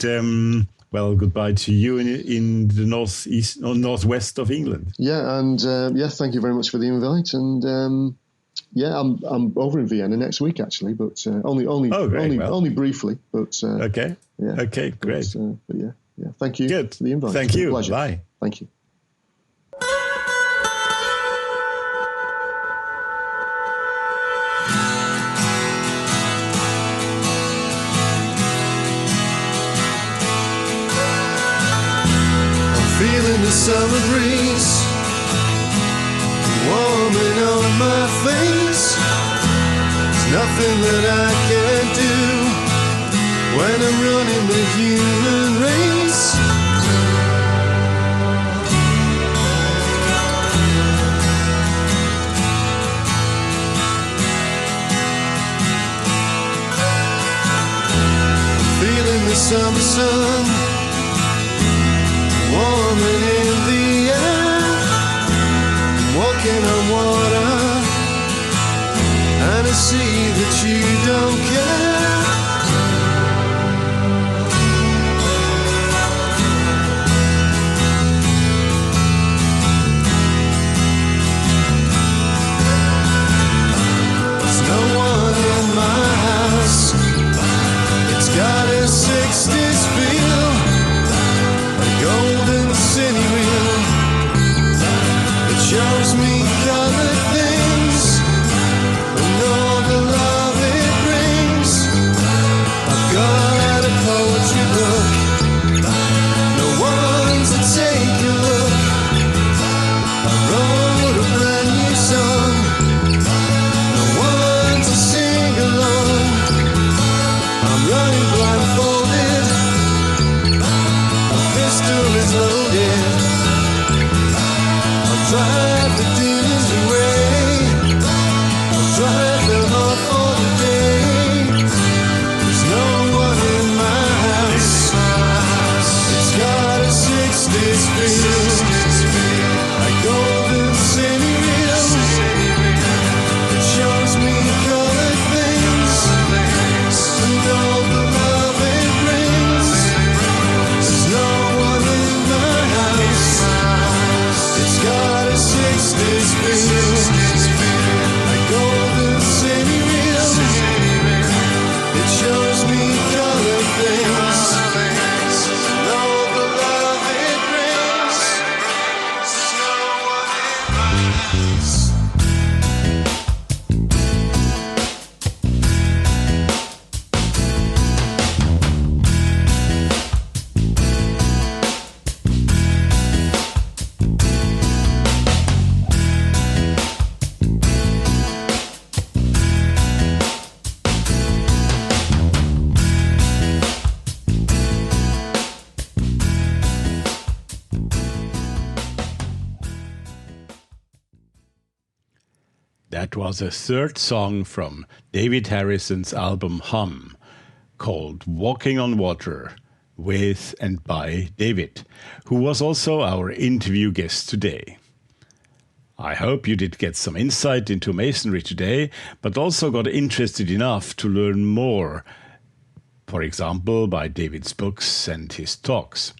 [SPEAKER 2] goodbye to you in the northeast or northwest of England.
[SPEAKER 4] Yeah, and thank you very much for the invite. And I'm over in Vienna next week, actually, but only briefly. But
[SPEAKER 2] okay.
[SPEAKER 4] Yeah.
[SPEAKER 2] Okay, great.
[SPEAKER 4] But yeah. Thank you
[SPEAKER 2] Good.
[SPEAKER 4] for the invite.
[SPEAKER 2] Thank you.
[SPEAKER 4] Pleasure.
[SPEAKER 2] Bye.
[SPEAKER 4] Thank you.
[SPEAKER 3] I'm feeling the summer breeze warming on my face. There's nothing that I can't do when I'm running the human race. Feeling the summer sun warming in the air, walking on water, and I see that you don't care. There's no one shows me colored things and all the love it brings. I've got a poetry book, no one to take a look. I wrote a brand new song, no one to sing along. I'm running blindfolded, my pistol is loaded. I'll drive the demons away, I'll drive them off for the day. There's no one in my house, it's got a 60s feel, like golden city reels. It shows me colored things and all the love it brings. There's no one in my house, it's got a 60s feel, like golden city reels. It shows me colored things and all the love it brings. There's no one in my house.
[SPEAKER 2] That was a third song from David Harrison's album Hum, called Walking on Water, with and by David, who was also our interview guest today. I hope you did get some insight into Masonry today, but also got interested enough to learn more, for example, by David's books and his talks.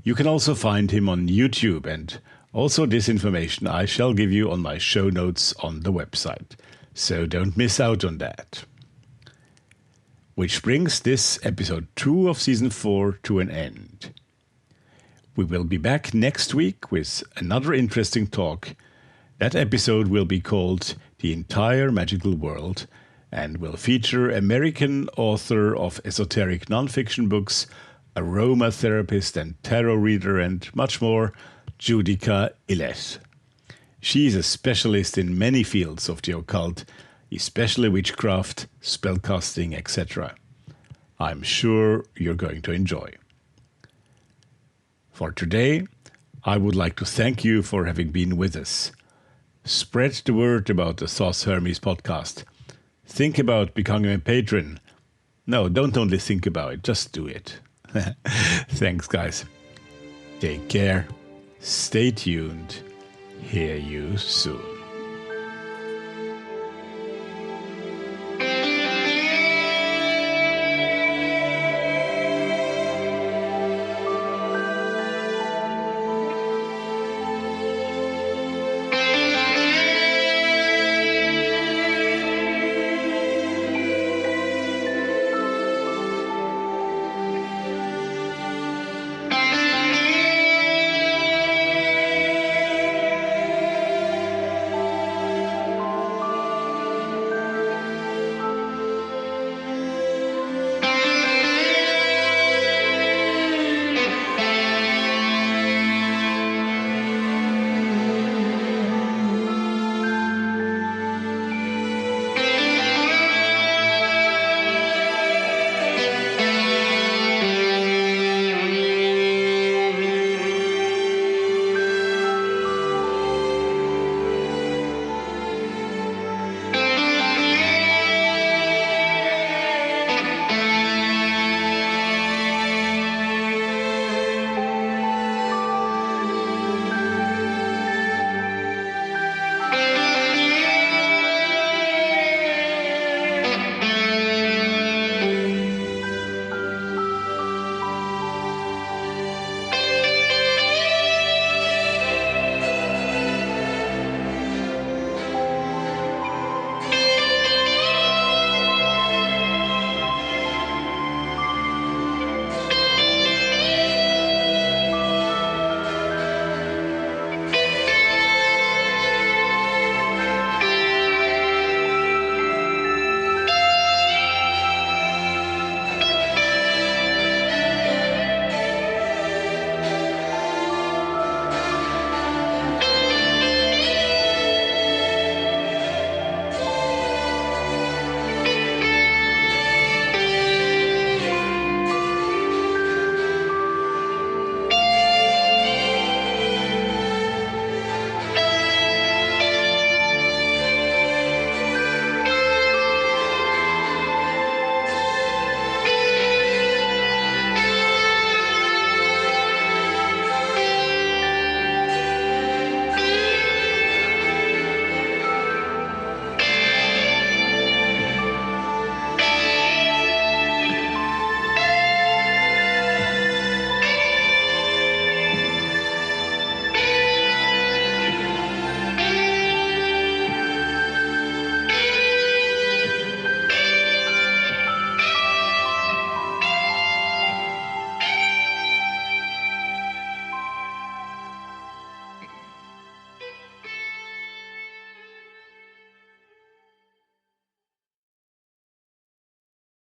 [SPEAKER 2] You can also find him on YouTube, and also this information I shall give you on my show notes on the website, so don't miss out on that. Which brings this episode 2 of season 4 to an end. We will be back next week with another interesting talk. That episode will be called The Entire Magical World and will feature American author of esoteric nonfiction books, aromatherapist and tarot reader, and much more, Judica Illet. She is a specialist in many fields of the occult, especially witchcraft, spellcasting, etc. I'm sure you're going to enjoy. For today, I would like to thank you for having been with us. Spread the word about the Thoth Hermes podcast. Think about becoming a patron. No, don't only think about it, just do it. Thanks, guys. Take care. Stay tuned. Hear you soon.